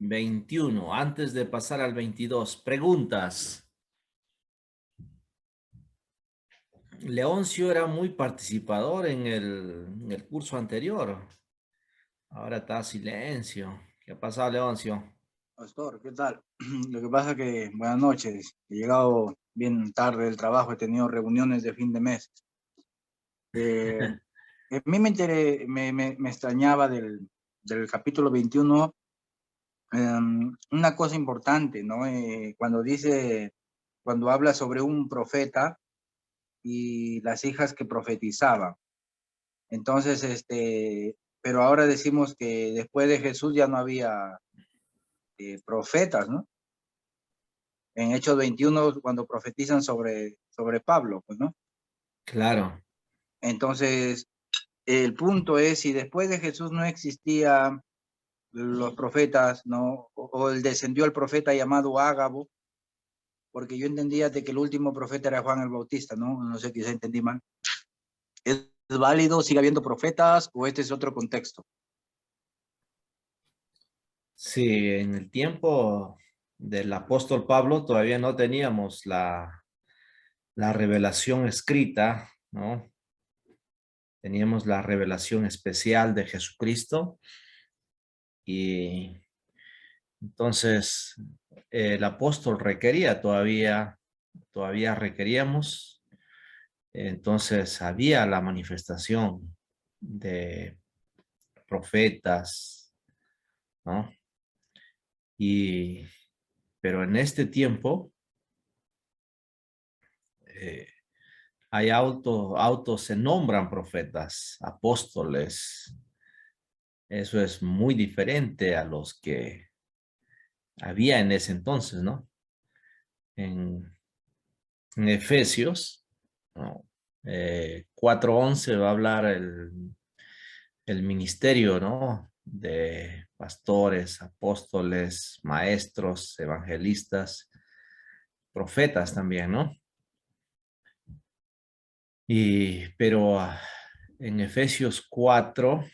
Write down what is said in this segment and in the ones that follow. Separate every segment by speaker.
Speaker 1: 21. Antes de pasar al 22, preguntas. Leoncio era muy participador en el curso anterior. Ahora está silencio. ¿Qué ha pasado, Leoncio?
Speaker 2: Pastor, ¿qué tal? Lo que pasa que, buenas noches, he llegado bien tarde del trabajo, he tenido reuniones de fin de mes. A mí me extrañaba del capítulo 21 una cosa importante, ¿no? Cuando habla sobre un profeta y las hijas que profetizaban. Entonces, pero ahora decimos que después de Jesús ya no había profetas, ¿no? En Hechos 21 cuando profetizan sobre Pablo, pues, ¿no?
Speaker 1: Claro.
Speaker 2: Entonces, el punto es, si después de Jesús no existía los profetas, ¿no? O descendió el profeta llamado Ágabo, porque yo entendía de que el último profeta era Juan el Bautista, ¿no? No sé, quizá entendí mal. ¿Es válido? ¿Sigue habiendo profetas o este es otro contexto?
Speaker 1: Sí, en el tiempo del apóstol Pablo todavía no teníamos la revelación escrita, ¿no? Teníamos la revelación especial de Jesucristo y entonces el apóstol requería todavía requeríamos, entonces había la manifestación de profetas, ¿no? Y, pero en este tiempo eh, hay autos se nombran profetas, apóstoles. Eso es muy diferente a los que había en ese entonces, ¿no? En, en Efesios, ¿no? 4:11 va a hablar el ministerio, ¿no? De pastores, apóstoles, maestros, evangelistas, profetas también, ¿no? Pero en Efesios 4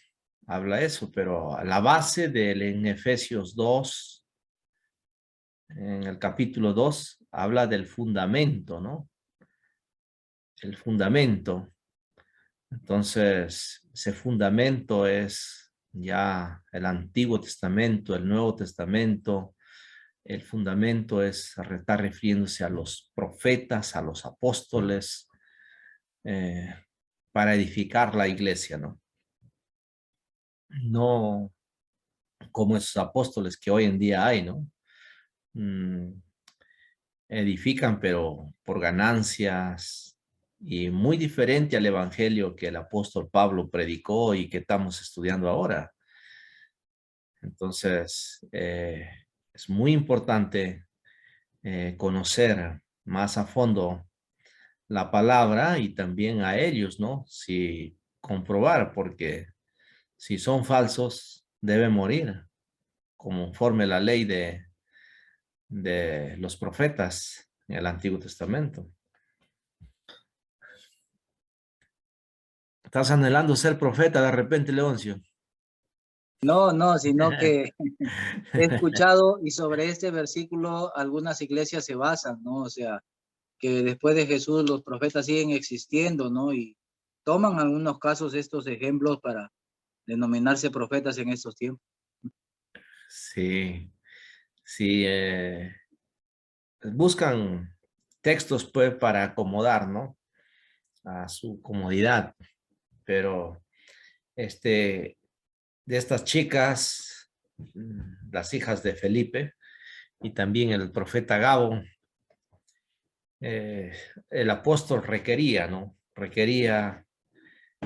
Speaker 1: habla eso, pero a la base en Efesios 2, en el capítulo 2, habla del fundamento, ¿no? El fundamento. Entonces, ese fundamento es ya el Antiguo Testamento, el Nuevo Testamento. El fundamento está refiriéndose a los profetas, a los apóstoles, eh, para edificar la iglesia, ¿no? No como esos apóstoles que hoy en día hay, ¿no? Mm, edifican, pero por ganancias, y muy diferente al evangelio que el apóstol Pablo predicó y que estamos estudiando ahora. Entonces, es muy importante conocer más a fondo la palabra y también a ellos, ¿no? Si comprobar, porque si son falsos, deben morir, conforme la ley de los profetas en el Antiguo Testamento. ¿Estás anhelando ser profeta de repente, Leoncio?
Speaker 2: No, no, sino que he escuchado y sobre este versículo algunas iglesias se basan, ¿no? O sea, que después de Jesús los profetas siguen existiendo, ¿no? Y toman algunos casos estos ejemplos para denominarse profetas en estos tiempos.
Speaker 1: Sí, sí, buscan textos pues para acomodar, ¿no? A su comodidad, pero este, de estas chicas, las hijas de Felipe y también el profeta Gabo, eh, el apóstol requería, ¿no? Requería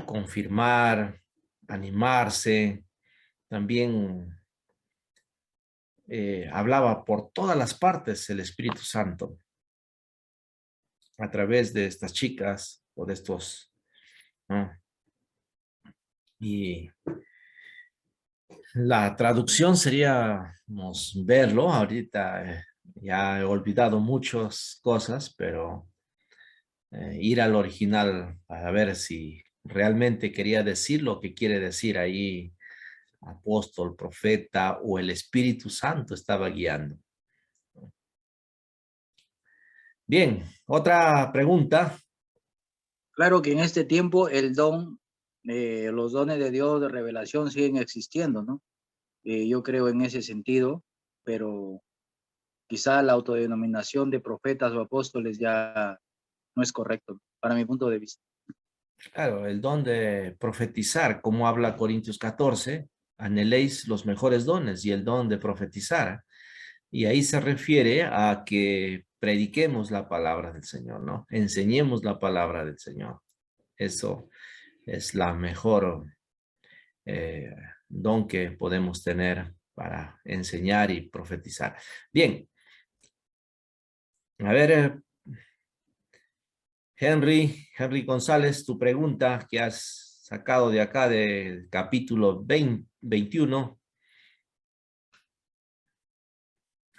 Speaker 1: confirmar, animarse, también hablaba por todas las partes el Espíritu Santo a través de estas chicas o de estos, ¿no? Y la traducción sería verlo. Ahorita ya he olvidado muchas cosas, pero ir al original para ver si realmente quería decir lo que quiere decir ahí apóstol, profeta o el Espíritu Santo estaba guiando. Bien, otra pregunta.
Speaker 2: Claro que en este tiempo el don, los dones de Dios de revelación siguen existiendo, ¿no? Yo creo en ese sentido, pero quizá la autodenominación de profetas o apóstoles ya no es correcto, para mi punto de vista.
Speaker 1: Claro, el don de profetizar, como habla Corintios 14, anheléis los mejores dones y el don de profetizar. Y ahí se refiere a que prediquemos la palabra del Señor, ¿no? Enseñemos la palabra del Señor. Eso es la mejor don que podemos tener para enseñar y profetizar. Bien, a ver, Henry González, tu pregunta que has sacado de acá del capítulo 21.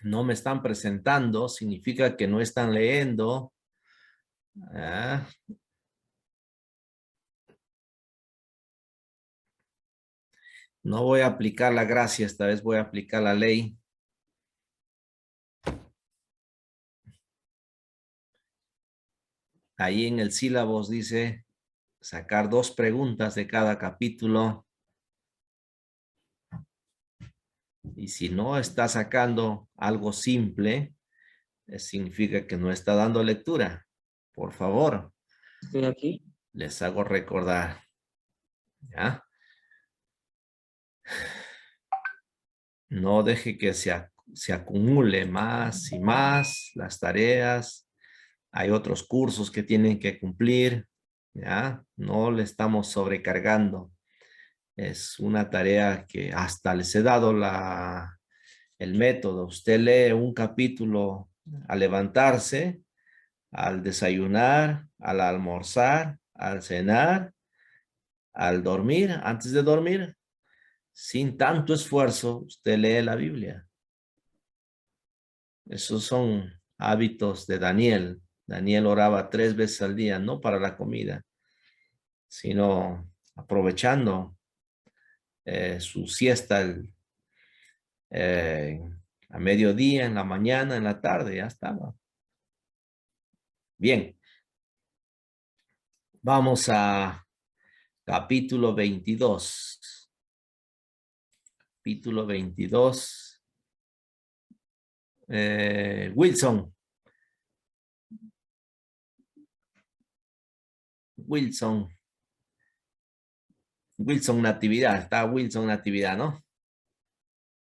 Speaker 1: No me están presentando, significa que no están leyendo. Ah. No voy a aplicar la gracia, esta vez voy a aplicar la ley. Ahí en el sílabus dice sacar 2 preguntas de cada capítulo. Y si no está sacando algo simple, significa que no está dando lectura. Por favor,
Speaker 2: Estoy aquí.
Speaker 1: les hago recordar. ¿Ya? No deje que se acumule más y más las tareas. Hay otros cursos que tienen que cumplir. ¿Ya? No le estamos sobrecargando. Es una tarea que hasta les he dado el método. Usted lee un capítulo al levantarse, al desayunar, al almorzar, al cenar, al dormir, antes de dormir. Sin tanto esfuerzo, usted lee la Biblia. Esos son hábitos de Daniel. Daniel oraba 3 veces al día, no para la comida, sino aprovechando su siesta a mediodía, en la mañana, en la tarde, ya estaba. Bien, vamos a capítulo 22. Capítulo 22. Wilson. Wilson Natividad. Está Wilson Natividad, ¿no?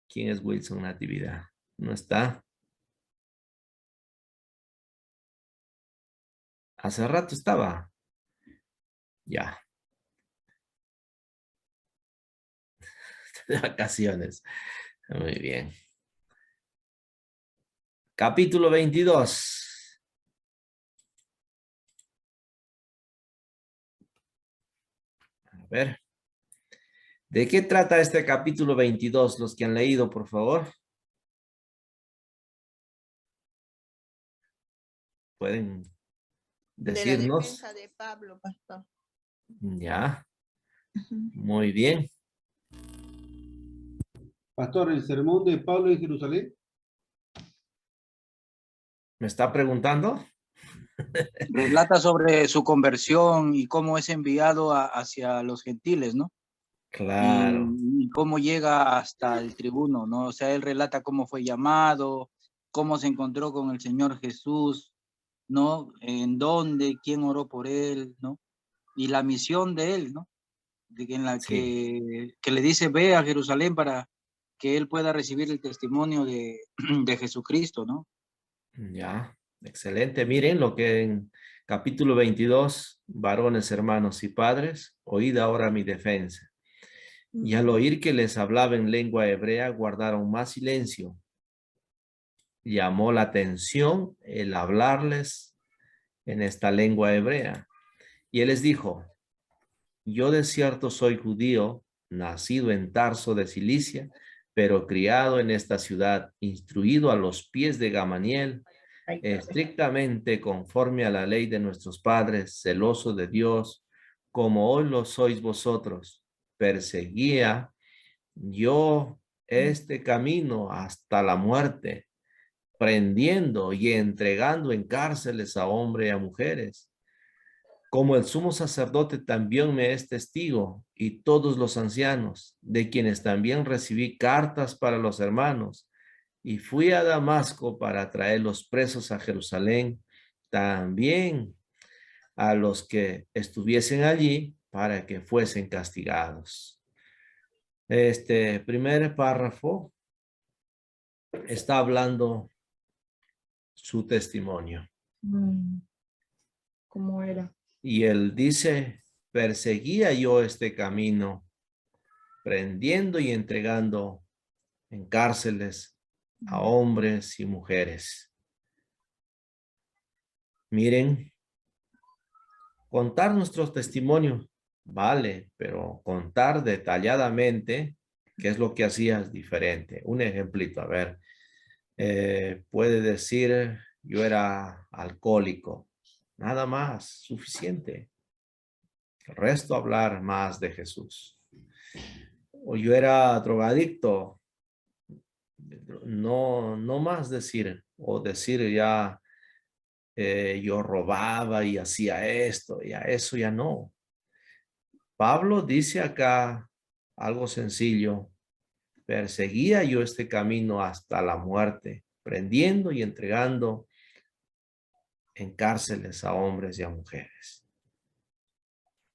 Speaker 1: ¿Quién es Wilson Natividad? ¿No está? Hace rato estaba. Ya. De vacaciones. Muy bien. Capítulo 22. A ver. ¿De qué trata este capítulo 22? Los que han leído, por favor. Pueden
Speaker 3: De la
Speaker 1: decirnos.
Speaker 3: defensa de Pablo, pastor.
Speaker 1: Ya. Muy bien.
Speaker 4: Pastor, el sermón de Pablo en Jerusalén.
Speaker 1: ¿Me está preguntando?
Speaker 2: Relata sobre su conversión y cómo es enviado hacia los gentiles, ¿no?
Speaker 1: Claro.
Speaker 2: Y cómo llega hasta el tribuno, ¿no? O sea, él relata cómo fue llamado, cómo se encontró con el Señor Jesús, ¿no? En dónde, quién oró por él, ¿no? Y la misión de él, ¿no? En la
Speaker 1: Sí.
Speaker 2: que le dice, ve a Jerusalén para que él pueda recibir el testimonio de Jesucristo, ¿no?
Speaker 1: Ya. Excelente. Miren lo que en capítulo 22, varones, hermanos y padres, oíd ahora mi defensa. Y al oír que les hablaba en lengua hebrea, guardaron más silencio. Llamó la atención el hablarles en esta lengua hebrea. Y él les dijo, yo de cierto soy judío, nacido en Tarso de Cilicia, pero criado en esta ciudad, instruido a los pies de Gamaliel, estrictamente conforme a la ley de nuestros padres, celoso de Dios, como hoy lo sois vosotros. Perseguía yo este camino hasta la muerte, prendiendo y entregando en cárceles a hombres y a mujeres. Como el sumo sacerdote también me es testigo, y todos los ancianos, de quienes también recibí cartas para los hermanos, y fui a Damasco para traer los presos a Jerusalén, también a los que estuviesen allí para que fuesen castigados. Este primer párrafo está hablando su testimonio.
Speaker 3: ¿Cómo era?
Speaker 1: Y él dice, perseguía yo este camino, prendiendo y entregando en cárceles a hombres y mujeres. Miren, contar nuestros testimonios vale, pero contar detalladamente qué es lo que hacías diferente. Un ejemplito, a ver, puede decir, yo era alcohólico, nada más, suficiente. El resto hablar más de Jesús. O yo era drogadicto, no más decir, o decir ya, yo robaba y hacía esto, ya eso ya no. Pablo dice acá algo sencillo, perseguía yo este camino hasta la muerte, prendiendo y entregando en cárceles a hombres y a mujeres.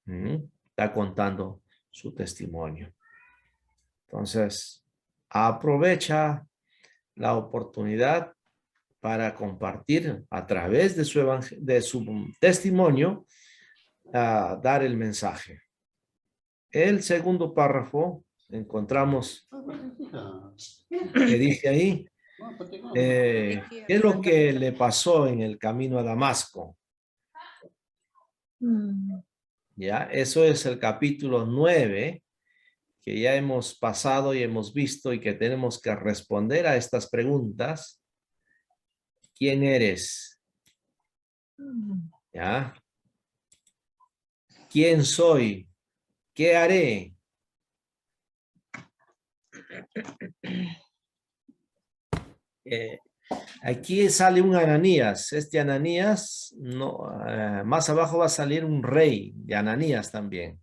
Speaker 1: Está contando su testimonio. Entonces, aprovecha la oportunidad para compartir a través de su testimonio, dar el mensaje. El segundo párrafo, encontramos que dice ahí, ¿qué es lo que le pasó en el camino a Damasco? Ya, eso es el capítulo 9, que ya hemos pasado y hemos visto y que tenemos que responder a estas preguntas. ¿Quién eres? ¿Ya? ¿Quién soy? ¿Qué haré? Aquí sale un Ananías. Este Ananías, no, más abajo va a salir un rey de Ananías también.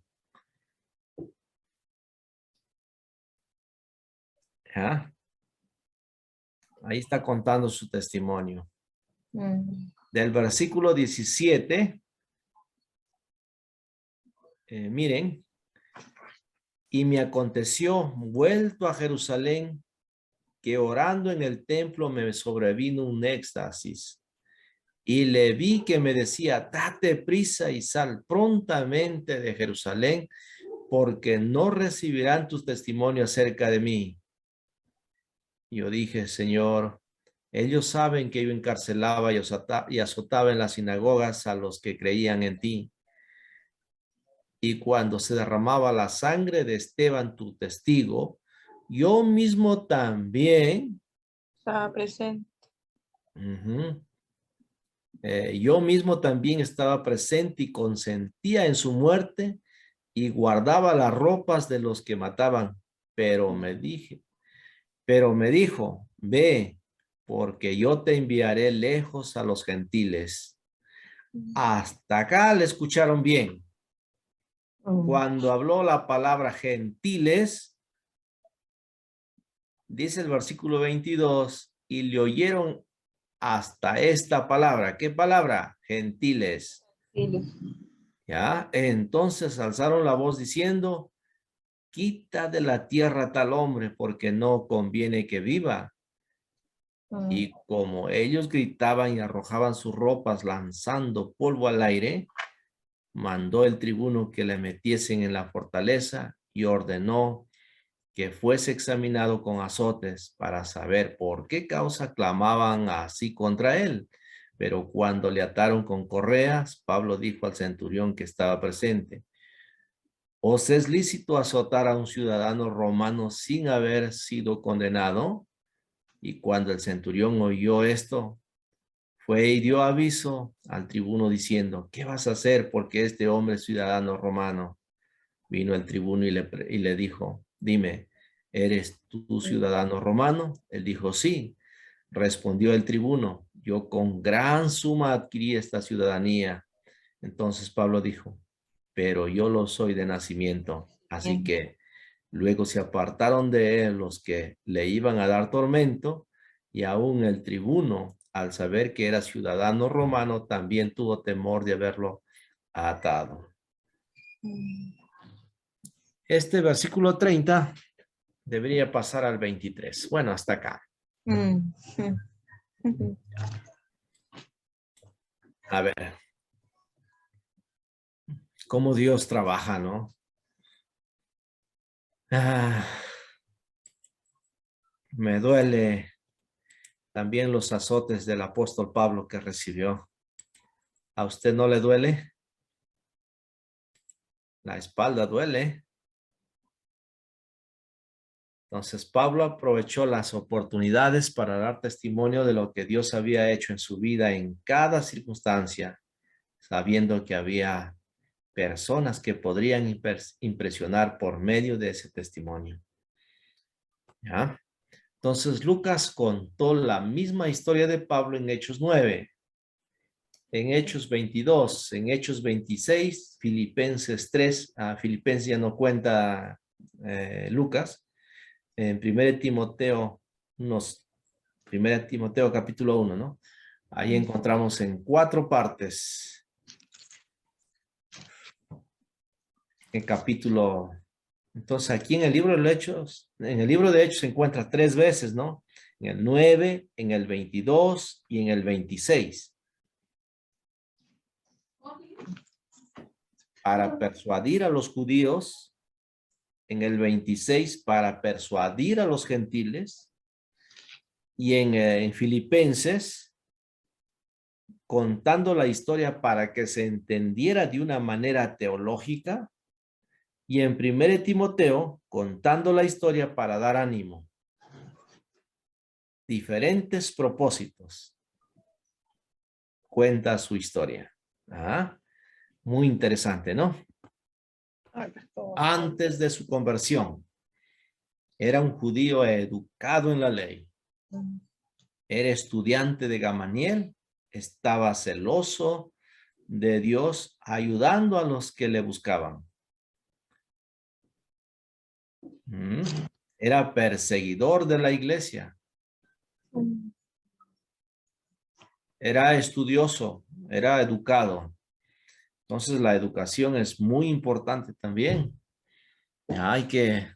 Speaker 1: ¿Ya? Ahí está contando su testimonio. Del versículo 17, miren, y me aconteció, vuelto a Jerusalén, que orando en el templo me sobrevino un éxtasis, y le vi que me decía, date prisa y sal prontamente de Jerusalén, porque no recibirán tus testimonios acerca de mí. Yo dije, Señor, ellos saben que yo encarcelaba y azotaba en las sinagogas a los que creían en ti. Y cuando se derramaba la sangre de Esteban, tu testigo, yo mismo también
Speaker 3: Estaba presente.
Speaker 1: Yo mismo también estaba presente y consentía en su muerte y guardaba las ropas de los que mataban. Pero me dijo, ve, porque yo te enviaré lejos a los gentiles. Hasta acá le escucharon bien. Cuando habló la palabra gentiles, dice el versículo 22, y le oyeron hasta esta palabra. ¿Qué palabra? Gentiles. ¿Ya? Entonces alzaron la voz diciendo, quita de la tierra tal hombre, porque no conviene que viva. Y como ellos gritaban y arrojaban sus ropas lanzando polvo al aire, mandó el tribuno que le metiesen en la fortaleza y ordenó que fuese examinado con azotes para saber por qué causa clamaban así contra él. Pero cuando le ataron con correas, Pablo dijo al centurión que estaba presente, ¿os es lícito azotar a un ciudadano romano sin haber sido condenado? Y cuando el centurión oyó esto, fue y dio aviso al tribuno diciendo, ¿qué vas a hacer? Porque este hombre es ciudadano romano. Vino el tribuno y le dijo, dime, ¿eres tú ciudadano romano? Él dijo, sí. Respondió el tribuno, yo con gran suma adquirí esta ciudadanía. Entonces Pablo dijo, pero yo lo soy de nacimiento. Así que luego se apartaron de él los que le iban a dar tormento, y aún el tribuno, al saber que era ciudadano romano, también tuvo temor de haberlo atado. Este versículo 30 debería pasar al 23. Bueno, hasta acá. A ver, cómo Dios trabaja, ¿no? Me duele también los azotes del apóstol Pablo que recibió. ¿A usted no le duele? La espalda duele. Entonces Pablo aprovechó las oportunidades para dar testimonio de lo que Dios había hecho en su vida en cada circunstancia, sabiendo que había personas que podrían impresionar por medio de ese testimonio. ¿Ya? Entonces Lucas contó la misma historia de Pablo en Hechos 9, en Hechos 22, en Hechos 26, Filipenses 3, Filipenses ya no cuenta Lucas, en 1 Timoteo, 1 Timoteo capítulo 1, ¿no? Ahí encontramos en 4 partes el capítulo. Entonces aquí en el libro de Hechos, se encuentra 3 veces, ¿no? En el 9, en el 22 y en el 26. Para persuadir a los judíos, en el 26 para persuadir a los gentiles, y en Filipenses contando la historia para que se entendiera de una manera teológica, y en 1 Timoteo contando la historia para dar ánimo. Diferentes propósitos. Cuenta su historia. Muy interesante, ¿no? Antes de su conversión, era un judío educado en la ley. Era estudiante de Gamaliel. Estaba celoso de Dios, ayudando a los que le buscaban. Era perseguidor de la iglesia. Era estudioso, era educado. Entonces la educación es muy importante también. Hay que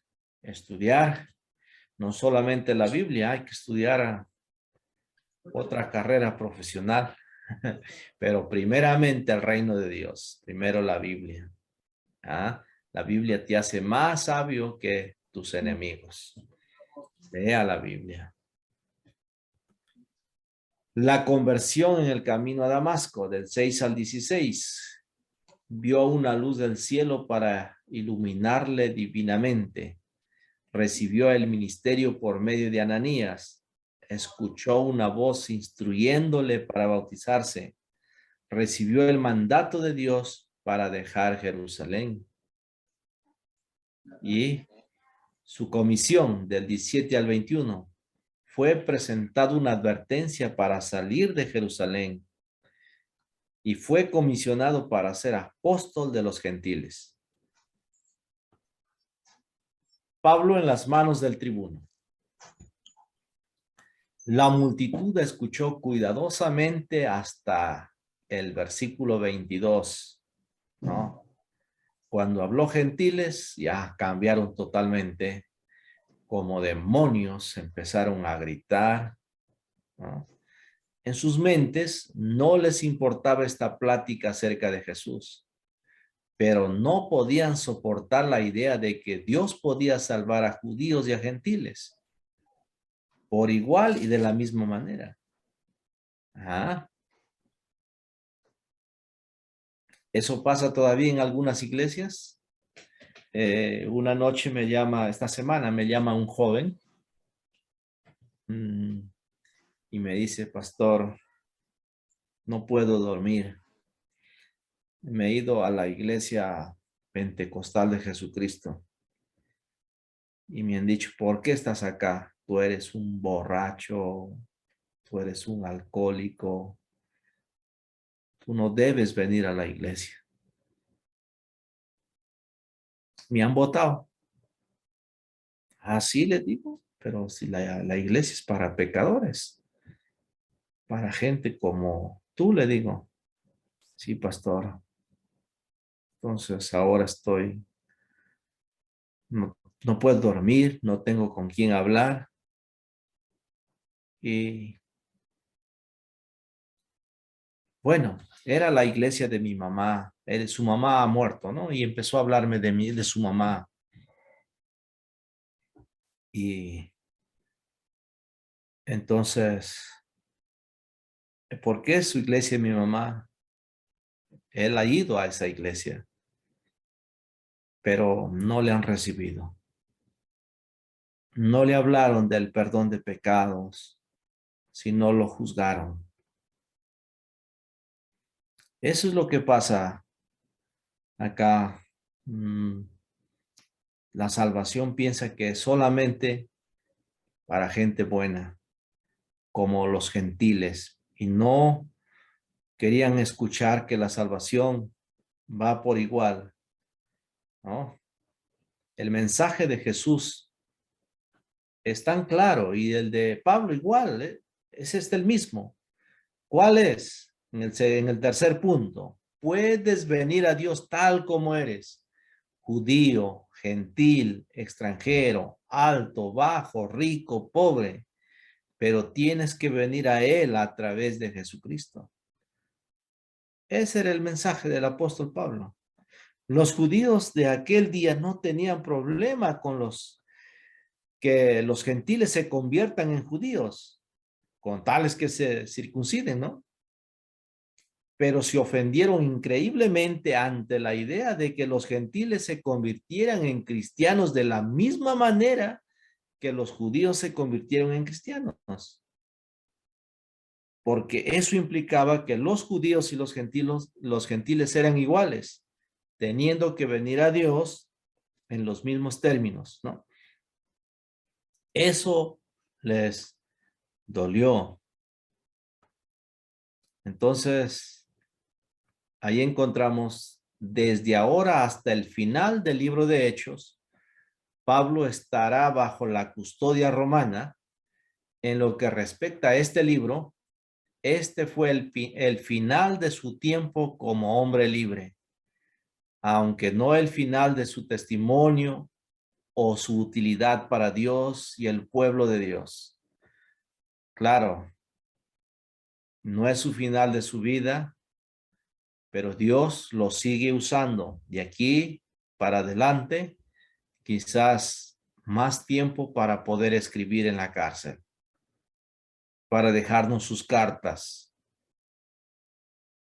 Speaker 1: estudiar no solamente la Biblia, hay que estudiar otra carrera profesional, pero primeramente el reino de Dios, primero la Biblia. La Biblia te hace más sabio que tus enemigos. Lea la Biblia. La conversión en el camino a Damasco, del 6 al 16. Vio una luz del cielo para iluminarle divinamente. Recibió el ministerio por medio de Ananías. Escuchó una voz instruyéndole para bautizarse. Recibió el mandato de Dios para dejar Jerusalén. Y su comisión del 17 al 21. Fue presentada una advertencia para salir de Jerusalén y fue comisionado para ser apóstol de los gentiles. Pablo en las manos del tribuno. La multitud escuchó cuidadosamente hasta el versículo 22, ¿no? Cuando habló gentiles, ya cambiaron totalmente. Como demonios empezaron a gritar, ¿no? En sus mentes no les importaba esta plática acerca de Jesús, pero no podían soportar la idea de que Dios podía salvar a judíos y a gentiles por igual y de la misma manera. Eso pasa todavía en algunas iglesias. Una noche esta semana me llama un joven y me dice, pastor, no puedo dormir. Me he ido a la iglesia pentecostal de Jesucristo y me han dicho, ¿por qué estás acá? Tú eres un borracho, tú eres un alcohólico, tú no debes venir a la iglesia. Me han votado. Así les digo, pero si la iglesia es para pecadores, para gente como tú, le digo, sí, pastor. Entonces ahora no puedo dormir, no tengo con quién hablar y bueno, era la iglesia de mi mamá. Su mamá ha muerto, ¿no? Y empezó a hablarme de mí, de su mamá. Y entonces, ¿por qué su iglesia de mi mamá? Él ha ido a esa iglesia, pero no le han recibido. No le hablaron del perdón de pecados, sino lo juzgaron. Eso es lo que pasa acá. La salvación piensa que es solamente para gente buena, como los gentiles, y no querían escuchar que la salvación va por igual, ¿no? El mensaje de Jesús es tan claro y el de Pablo igual, ¿eh? Es el mismo. ¿Cuál es? En el tercer punto, puedes venir a Dios tal como eres, judío, gentil, extranjero, alto, bajo, rico, pobre, pero tienes que venir a Él a través de Jesucristo. Ese era el mensaje del apóstol Pablo. Los judíos de aquel día no tenían problema con que los gentiles se conviertan en judíos, con tales que se circunciden, ¿no? Pero se ofendieron increíblemente ante la idea de que los gentiles se convirtieran en cristianos de la misma manera que los judíos se convirtieron en cristianos. Porque eso implicaba que los judíos y los gentiles eran iguales, teniendo que venir a Dios en los mismos términos, ¿no? Eso les dolió. Entonces, ahí encontramos desde ahora hasta el final del libro de Hechos, Pablo estará bajo la custodia romana. En lo que respecta a este libro, este fue el final de su tiempo como hombre libre, aunque no el final de su testimonio o su utilidad para Dios y el pueblo de Dios. Claro, no es su final de su vida, pero Dios lo sigue usando de aquí para adelante, quizás más tiempo para poder escribir en la cárcel, para dejarnos sus cartas.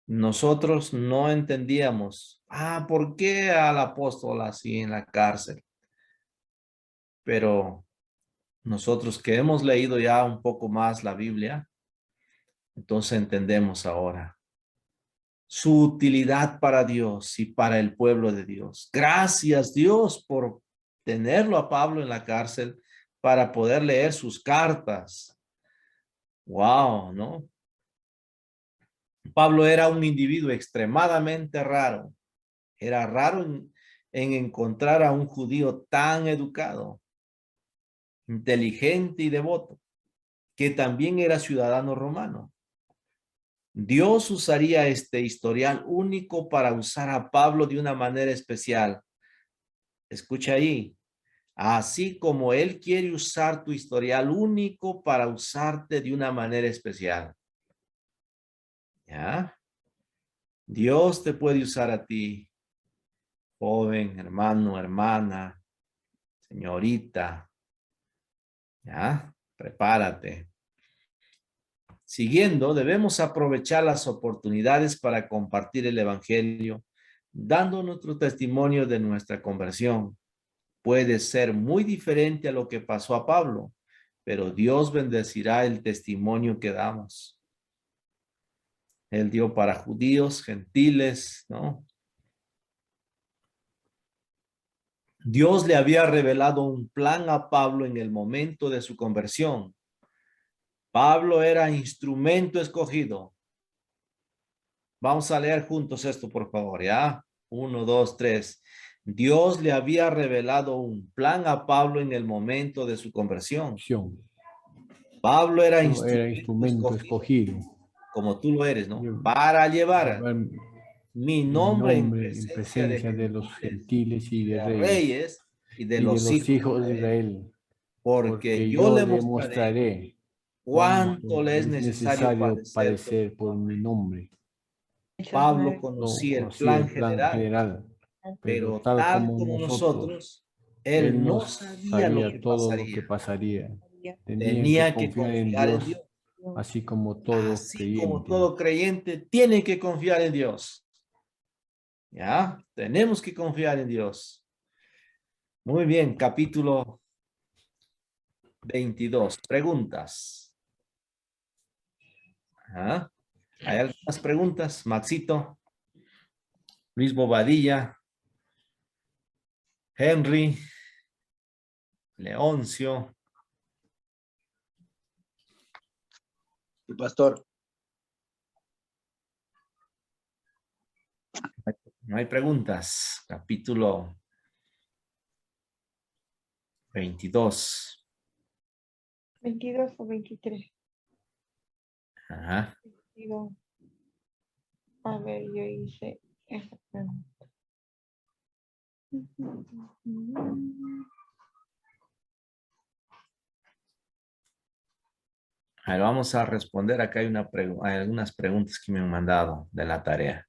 Speaker 1: Nosotros no entendíamos, ¿por qué al apóstol así en la cárcel? Pero nosotros que hemos leído ya un poco más la Biblia, entonces entendemos ahora su utilidad para Dios y para el pueblo de Dios. Gracias Dios por tenerlo a Pablo en la cárcel para poder leer sus cartas. Wow, ¿no? Pablo era un individuo extremadamente raro. Era raro en encontrar a un judío tan educado, inteligente y devoto, que también era ciudadano romano. Dios usaría este historial único para usar a Pablo de una manera especial. Escucha ahí, así como Él quiere usar tu historial único para usarte de una manera especial. ¿Ya? Dios te puede usar a ti, joven, hermano, hermana, señorita. ¿Ya? Prepárate. Siguiendo, debemos aprovechar las oportunidades para compartir el evangelio, dando nuestro testimonio de nuestra conversión. Puede ser muy diferente a lo que pasó a Pablo, pero Dios bendecirá el testimonio que damos. Él dio para judíos, gentiles, ¿no? Dios le había revelado un plan a Pablo en el momento de su conversión. Pablo era instrumento escogido. Vamos a leer juntos esto, por favor, ¿ya? 1, 2, 3. Dios le había revelado un plan a Pablo en el momento de su conversión. Pablo era instrumento escogido, como tú lo eres, ¿no? Para llevar mi nombre en presencia
Speaker 5: de los gentiles y de
Speaker 1: reyes y de los hijos
Speaker 5: de Israel,
Speaker 1: porque yo le mostraré
Speaker 5: mostraré
Speaker 1: cuánto le es necesario padecer
Speaker 5: por mi nombre.
Speaker 1: Pablo conocía el plan general, pero tal como nosotros, él no sabía lo que
Speaker 5: todo lo
Speaker 1: pasaría.
Speaker 5: que pasaría.
Speaker 1: Tenía que confiar en Dios,
Speaker 5: así como
Speaker 1: todo creyente tiene que confiar en Dios. ¿Ya? Tenemos que confiar en Dios. Muy bien, capítulo 22. Preguntas. ¿Ah? ¿Hay algunas preguntas? Maxito, Luis Bobadilla, Henry, Leoncio.
Speaker 2: Sí, pastor.
Speaker 1: No hay preguntas. Capítulo 22.
Speaker 3: 22 o 23.
Speaker 1: Ajá.
Speaker 3: 22. A ver, yo hice esa pregunta.
Speaker 1: A ver, vamos a responder. Acá hay algunas preguntas que me han mandado de la tarea.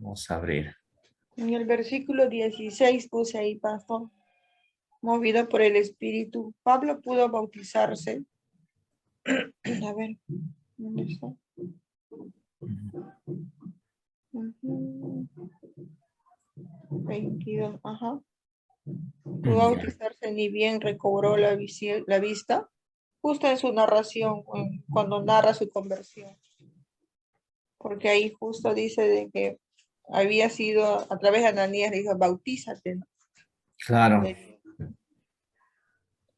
Speaker 1: Vamos a abrir.
Speaker 3: En el versículo 16 puse ahí, pastor, movido por el Espíritu, Pablo pudo bautizarse. A ver, ¿dónde está? Ujú. 22, ajá. Pudo bautizarse ni bien recobró la vista, justo en su narración, cuando narra su conversión. Porque ahí justo dice de que había sido, a través de Ananías le dijo, bautízate, ¿no?
Speaker 1: Claro.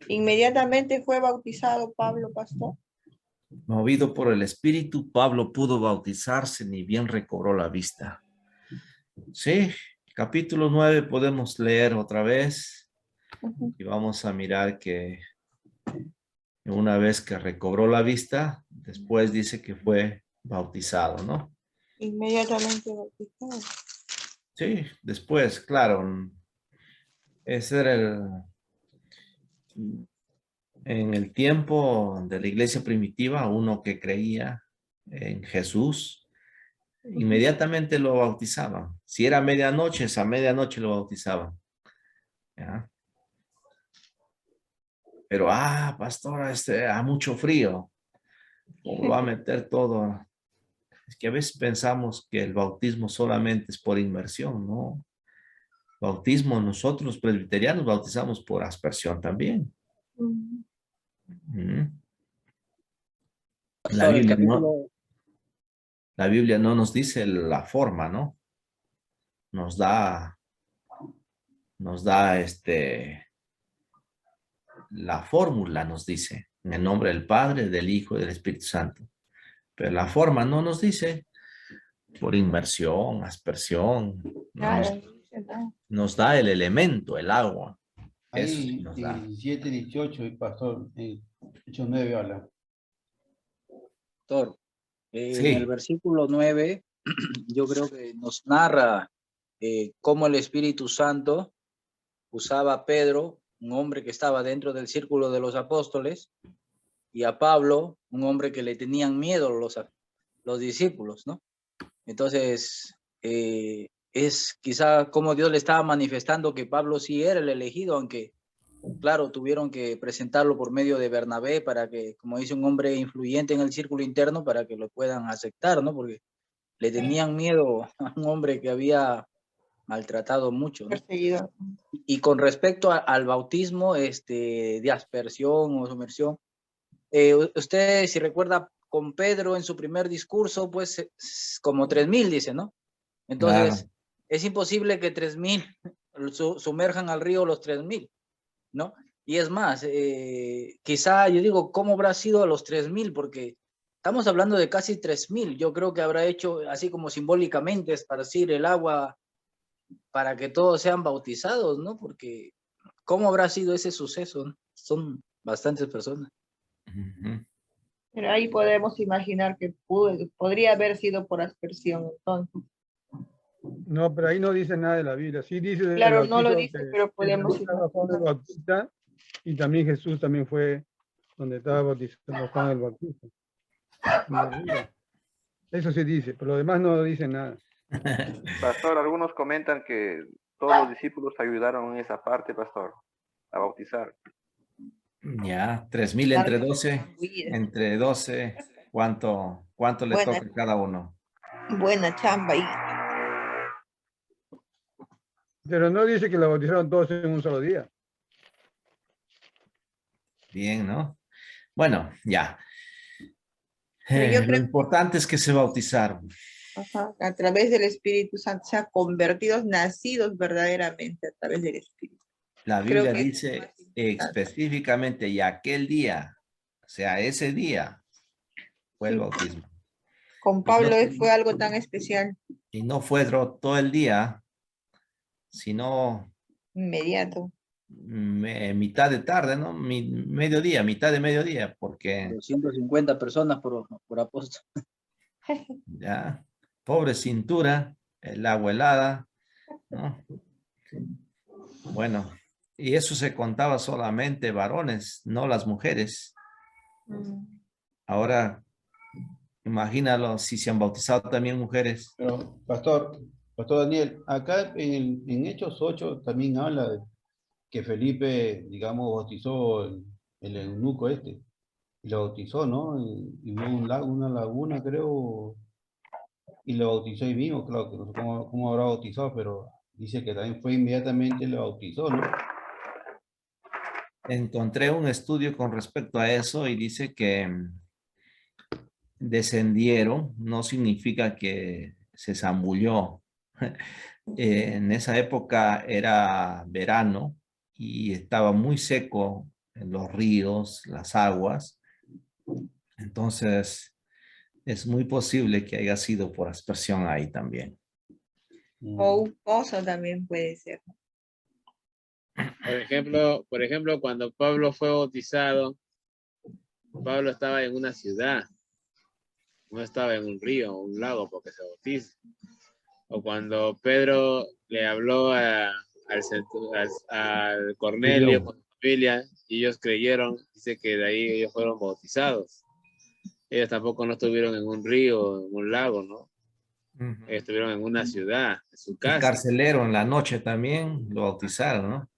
Speaker 3: Inmediatamente fue bautizado Pablo, pastor.
Speaker 1: Movido por el Espíritu, Pablo pudo bautizarse, ni bien recobró la vista. Sí, capítulo 9 podemos leer otra vez. Y vamos a mirar que una vez que recobró la vista, después dice que fue bautizado, ¿no?
Speaker 3: Inmediatamente bautizado.
Speaker 1: Sí, después, claro. Ese era en el tiempo de la iglesia primitiva, uno que creía en Jesús, inmediatamente lo bautizaban. Si era medianoche, esa medianoche lo bautizaban. ¿Ya? Pero, pastora, ha mucho frío. ¿Cómo lo va a meter todo? Es que a veces pensamos que el bautismo solamente es por inmersión, ¿no? Bautismo, nosotros presbiterianos bautizamos por aspersión también.
Speaker 2: Pastor, el capítulo...
Speaker 1: La Biblia no nos dice la forma, ¿no? Nos da la fórmula, nos dice, en el nombre del Padre, del Hijo y del Espíritu Santo. Pero la forma no nos dice por inmersión, aspersión. Nos da el elemento, el agua. Eso sí
Speaker 4: Ahí
Speaker 1: nos da.
Speaker 4: 17, 18, y pastor, Hechos 9 habla.
Speaker 2: Pastor,
Speaker 1: Sí.
Speaker 2: en el versículo 9, yo creo que nos narra cómo el Espíritu Santo usaba a Pedro, un hombre que estaba dentro del círculo de los apóstoles, y a Pablo, un hombre que le tenían miedo los discípulos, ¿no? Entonces, es quizá como Dios le estaba manifestando que Pablo sí era el elegido, aunque, claro, tuvieron que presentarlo por medio de Bernabé para que, como dice, un hombre influyente en el círculo interno, para que lo puedan aceptar, ¿no? Porque le tenían miedo a un hombre que había maltratado mucho, ¿no?
Speaker 3: Perseguido.
Speaker 2: Y con respecto al bautismo de aspersión o sumersión, usted, si recuerda, con Pedro en su primer discurso, pues como 3,000 dice, ¿no? Entonces,
Speaker 1: Claro.
Speaker 2: es imposible que 3,000 sumerjan al río los 3,000, ¿no? Y es más, quizá yo digo, ¿cómo habrá sido a los 3,000? Porque estamos hablando de casi 3,000. Yo creo que habrá hecho así como simbólicamente esparcir el agua para que todos sean bautizados, ¿no? Porque ¿cómo habrá sido ese suceso? ¿No? Son bastantes personas.
Speaker 1: Ujú.
Speaker 3: Pero ahí podemos imaginar que podría haber sido por aspersión, entonces.
Speaker 6: No, pero ahí no dice nada de la Biblia. Sí dice el
Speaker 3: Claro, no lo
Speaker 6: bautizo
Speaker 3: dice, pero podemos
Speaker 6: estaba Juan el
Speaker 3: imaginar.
Speaker 6: Bautista, y también Jesús también fue donde estaba bautizando Juan el Bautista. En la Biblia. Eso sí dice, pero lo demás no dice nada.
Speaker 7: Pastor, algunos comentan que todos los discípulos ayudaron en esa parte, pastor, a bautizar.
Speaker 1: Ya, 3,000 entre 12, ¿cuánto le
Speaker 3: Buena.
Speaker 1: toca a cada uno?
Speaker 3: Buena chamba ahí.
Speaker 6: Pero no dice que la bautizaron todos en un solo día.
Speaker 1: Bien, ¿no? Bueno, ya.
Speaker 3: Pero yo
Speaker 1: Lo
Speaker 3: creo
Speaker 1: importante es que se bautizaron.
Speaker 3: Ajá, a través del Espíritu Santo, o sea, convertidos, nacidos verdaderamente a través del Espíritu.
Speaker 1: La
Speaker 3: Creo
Speaker 1: Biblia
Speaker 3: que es lo
Speaker 1: dice
Speaker 3: más importante.
Speaker 1: específicamente, y aquel día, o sea, ese día fue el
Speaker 3: Sí.
Speaker 1: bautismo.
Speaker 3: Con Pablo fue algo tan especial,
Speaker 1: Y no fue todo el día, sino
Speaker 3: inmediato.
Speaker 1: mitad de tarde, ¿no? Mediodía, mitad de mediodía, porque
Speaker 2: 250 personas por apóstol.
Speaker 1: ya, pobre cintura, el agua helada, ¿no? Bueno, y eso se contaba solamente varones, no las mujeres. Ahora, imagínalo si se han bautizado también mujeres.
Speaker 4: Pero, Pastor Daniel, acá en Hechos 8 también habla de que Felipe, digamos, bautizó el eunuco este. Y lo bautizó, ¿no? Y hubo un lago, una laguna, creo, y lo bautizó ahí mismo, claro, que no sé cómo habrá bautizado, pero dice que también fue inmediatamente y lo bautizó, ¿no?
Speaker 1: Encontré un estudio con respecto a eso y dice que descendieron no significa que se zambulló. En esa época era verano y estaba muy seco en los ríos, las aguas. Entonces, es muy posible que haya sido por aspersión ahí también.
Speaker 3: O un pozo también puede ser.
Speaker 8: Por ejemplo, cuando Pablo fue bautizado, Pablo estaba en una ciudad, no estaba en un río o un lago porque se bautiza. O cuando Pedro le habló al Cornelio con su familia y ellos creyeron, dice que de ahí ellos fueron bautizados. Ellos tampoco no estuvieron en un río o en un lago, ¿no? Ellos estuvieron en una ciudad, en su
Speaker 1: El
Speaker 8: casa.
Speaker 1: carcelero en la noche también lo bautizaron, ¿no?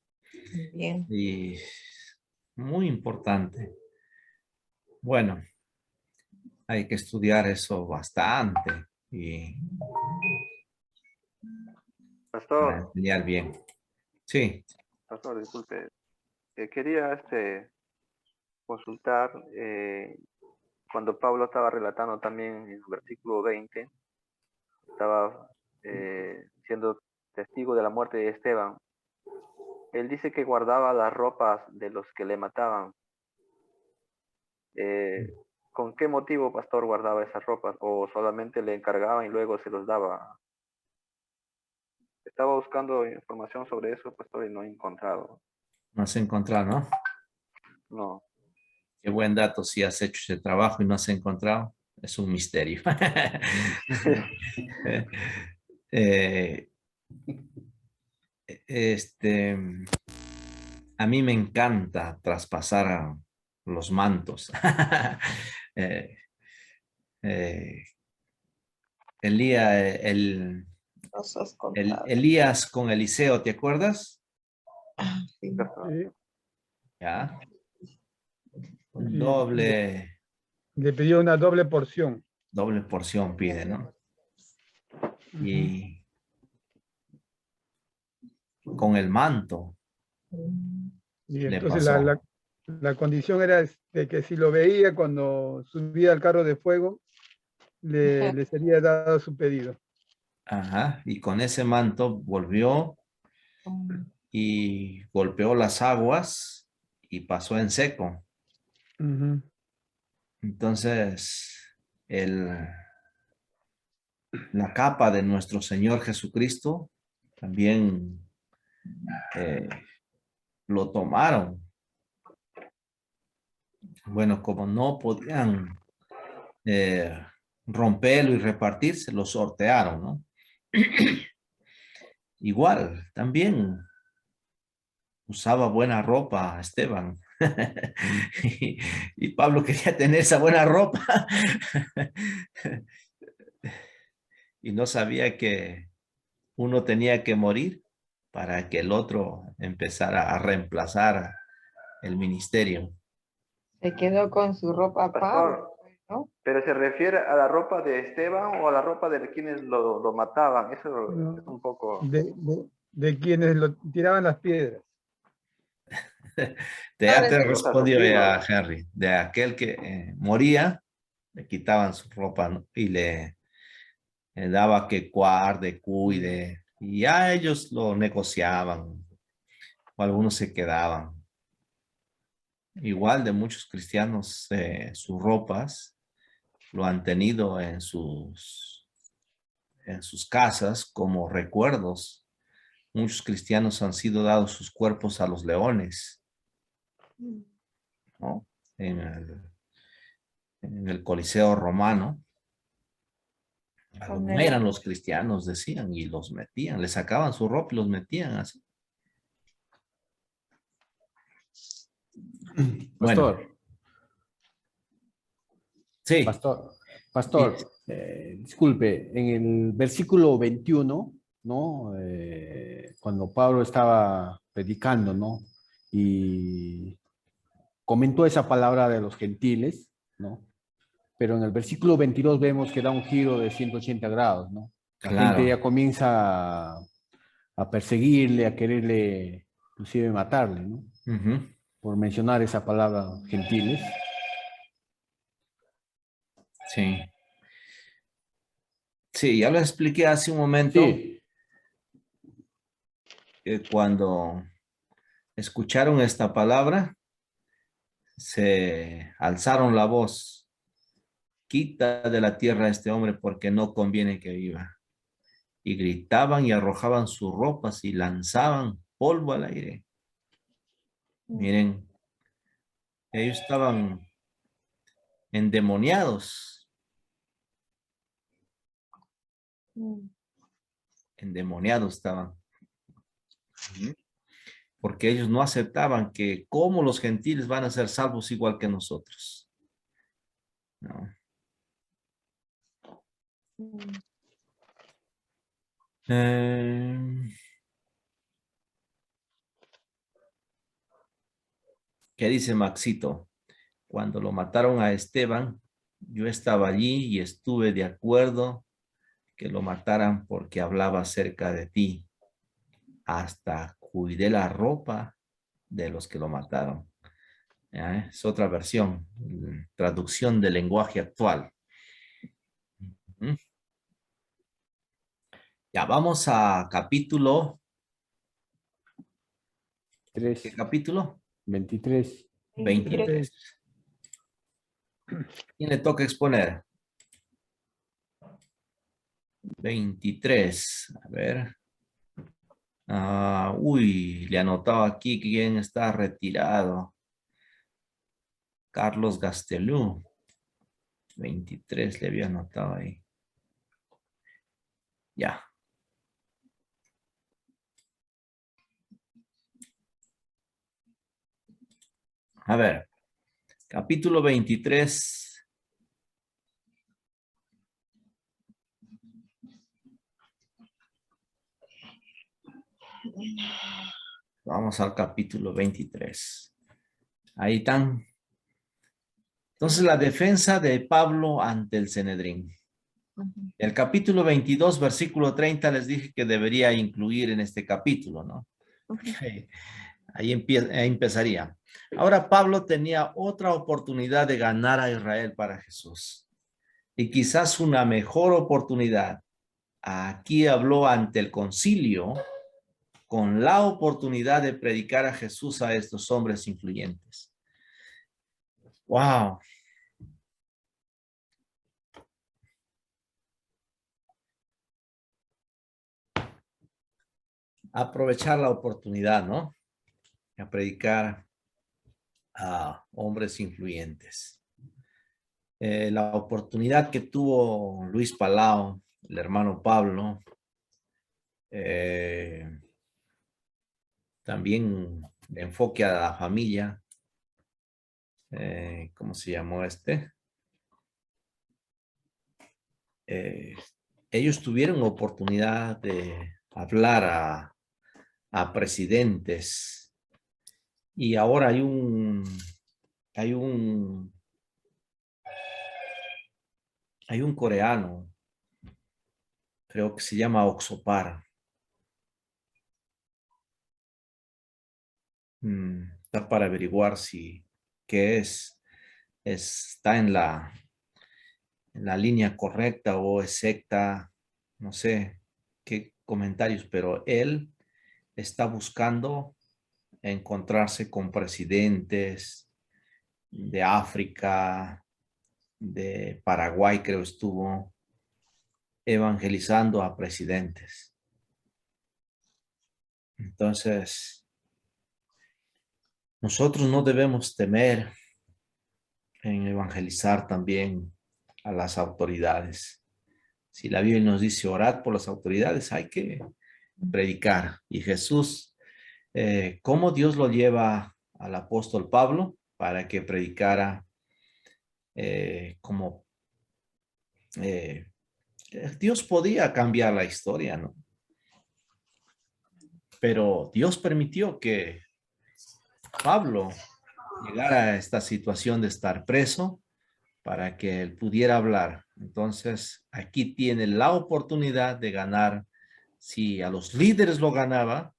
Speaker 3: Bien.
Speaker 1: Y muy importante. Bueno, hay que estudiar eso bastante y para
Speaker 7: Pastor,
Speaker 1: enseñar bien. Sí.
Speaker 7: pastor, disculpe. Quería consultar cuando Pablo estaba relatando también en el versículo 20, estaba siendo testigo de la muerte de Esteban. Él dice que guardaba las ropas de los que le mataban. ¿Con qué motivo, pastor, guardaba esas ropas? ¿O solamente le encargaban y luego se los daba? Estaba buscando información sobre eso, pastor, y no he encontrado.
Speaker 1: No has encontrado, ¿no?
Speaker 7: No.
Speaker 1: Qué buen dato. Si has hecho ese trabajo y no has encontrado, es un misterio. Eh, a mí me encanta traspasar los mantos. Eh, eh, Elías con Eliseo, ¿te acuerdas?
Speaker 3: Sí.
Speaker 6: Sí.
Speaker 1: Ya.
Speaker 6: Sí,
Speaker 1: Doble
Speaker 6: le pidió una doble porción.
Speaker 1: porción pide, ¿no? Y con el manto
Speaker 6: Y
Speaker 1: le
Speaker 6: entonces
Speaker 1: pasó.
Speaker 6: la condición era de que si lo veía cuando subía al carro de fuego, le sería dado su pedido.
Speaker 1: Ajá. Y con ese manto volvió y golpeó las aguas y pasó en seco.
Speaker 6: Ujú.
Speaker 1: Entonces, la capa de nuestro Señor Jesucristo también lo tomaron. Bueno, como no podían romperlo y repartirse, lo sortearon, ¿no? Igual, también usaba buena ropa Esteban. y Pablo quería tener esa buena ropa. y no sabía que uno tenía que morir para que el otro empezara a reemplazar el ministerio.
Speaker 3: Se quedó con su ropa Pablo, ¿no?
Speaker 7: ¿Pero se refiere a la ropa de Esteban o a la ropa de quienes lo mataban? Eso es un poco...
Speaker 6: De quienes lo tiraban las piedras.
Speaker 1: Ya te
Speaker 7: De los
Speaker 1: respondió ya
Speaker 7: asesinos.
Speaker 1: Henry. De aquel que moría, le quitaban su ropa, ¿no? Y le daba que guarde, cuide. Y ya ellos lo negociaban. O algunos se quedaban. Igual de muchos cristianos, sus ropas lo han tenido en sus casas como recuerdos. Muchos cristianos han sido dados sus cuerpos a los leones, ¿no? En el Coliseo romano. No eran los cristianos, decían, y los metían, les sacaban su ropa y los metían así. Bueno,
Speaker 5: Pastor,
Speaker 1: sí.
Speaker 5: pastor, disculpe, en el versículo 21, ¿no? Cuando Pablo estaba predicando, ¿no? Y comentó esa palabra de los gentiles, ¿no? Pero en el versículo 22 vemos que da un giro de 180 grados, ¿no? La
Speaker 1: Claro.
Speaker 5: gente ya comienza a perseguirle, a quererle, inclusive matarle, ¿no?
Speaker 1: Ujú.
Speaker 5: Por mencionar esa palabra gentiles.
Speaker 1: Sí. Sí, ya lo expliqué hace un momento,
Speaker 5: Sí,
Speaker 1: que cuando escucharon esta palabra, se alzaron la voz. Quita de la tierra a este hombre porque no conviene que viva. Y gritaban y arrojaban sus ropas y lanzaban polvo al aire. Miren, ellos estaban endemoniados. Endemoniados estaban. Porque ellos no aceptaban que cómo los gentiles van a ser salvos igual que nosotros. No. ¿Qué dice Maxito? Cuando lo mataron a Esteban, yo estaba allí y estuve de acuerdo que lo mataran porque hablaba acerca de ti. Hasta cuidé la ropa de los que lo mataron. Es otra versión, traducción del lenguaje actual. Ya vamos a capítulo. ¿Qué capítulo?
Speaker 5: 23.
Speaker 1: 23. ¿Quién le toca exponer? 23. A ver. Uy, le anotaba aquí quién está retirado. Carlos Gastelú. 23 le había anotado ahí. Ya. A ver. Capítulo 23. Vamos al capítulo 23. Ahí están. Entonces, la defensa de Pablo ante el Sanedrín. El capítulo 22, versículo 30, les dije que debería incluir en este capítulo, ¿no? Ahí empezaría. Ahora Pablo tenía otra oportunidad de ganar a Israel para Jesús. Y quizás una mejor oportunidad. Aquí habló ante el concilio con la oportunidad de predicar a Jesús a estos hombres influyentes. ¡Wow! Aprovechar la oportunidad, ¿no? A predicar a hombres influyentes. La oportunidad que tuvo Luis Palau, el hermano Pablo, también de enfoque a la familia. ¿Cómo se llamó este? Ellos tuvieron oportunidad de hablar a presidentes y ahora hay un coreano, creo que se llama Oxopar. Está para averiguar si qué está en la línea correcta o es secta, no sé qué comentarios, pero él está buscando encontrarse con presidentes de África, de Paraguay, creo estuvo, evangelizando a presidentes. Entonces, nosotros no debemos temer en evangelizar también a las autoridades. Si la Biblia nos dice orad por las autoridades, hay que predicar. Y Jesús, ¿cómo Dios lo lleva al apóstol Pablo para que predicara como Dios podía cambiar la historia, ¿no? Pero Dios permitió que Pablo llegara a esta situación de estar preso para que él pudiera hablar. Entonces, aquí tiene la oportunidad de ganar. Si a los líderes lo ganaba,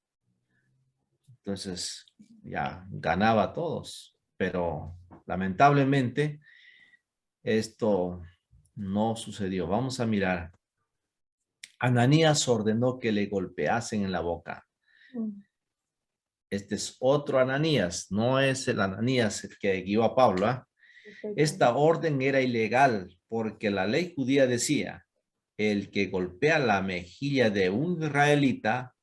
Speaker 1: entonces ya ganaba a todos. Pero lamentablemente, esto no sucedió. Vamos a mirar. Ananías ordenó que le golpeasen en la boca. Este es otro Ananías, no es el Ananías que guió a Pablo, ¿eh? Esta orden era ilegal porque la ley judía decía, el que golpea la mejilla de un israelita,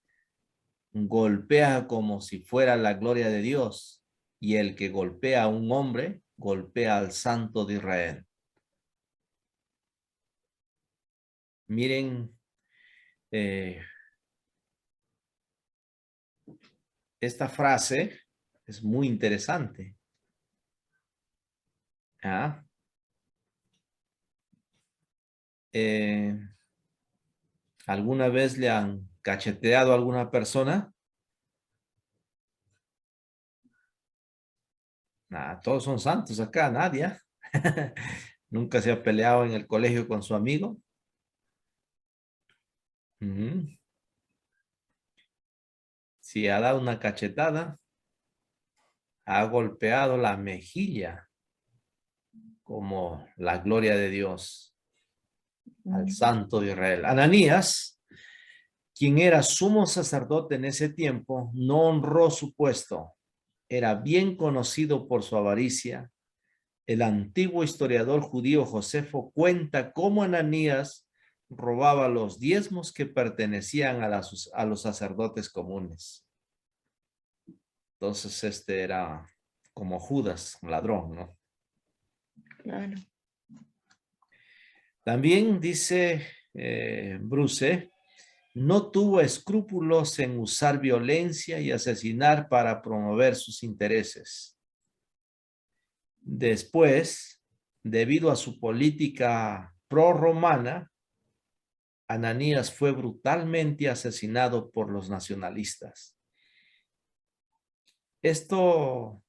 Speaker 1: golpea como si fuera la gloria de Dios, y el que golpea a un hombre, golpea al Santo de Israel. Miren, esta frase es muy interesante. ¿Ah? ¿Alguna vez le han cacheteado a alguna persona? Todos son santos acá, nadie. ¿Nunca se ha peleado en el colegio con su amigo? Si ha dado una cachetada, ha golpeado la mejilla como la gloria de Dios al Santo de Israel. Ananías, quien era sumo sacerdote en ese tiempo, no honró su puesto. Era bien conocido por su avaricia. El antiguo historiador judío Josefo cuenta cómo Ananías robaba los diezmos que pertenecían a los sacerdotes comunes. Entonces este era como Judas, un ladrón, ¿no?
Speaker 3: Claro.
Speaker 1: También dice Bruce, no tuvo escrúpulos en usar violencia y asesinar para promover sus intereses. Después, debido a su política pro-romana, Ananías fue brutalmente asesinado por los nacionalistas. Esto,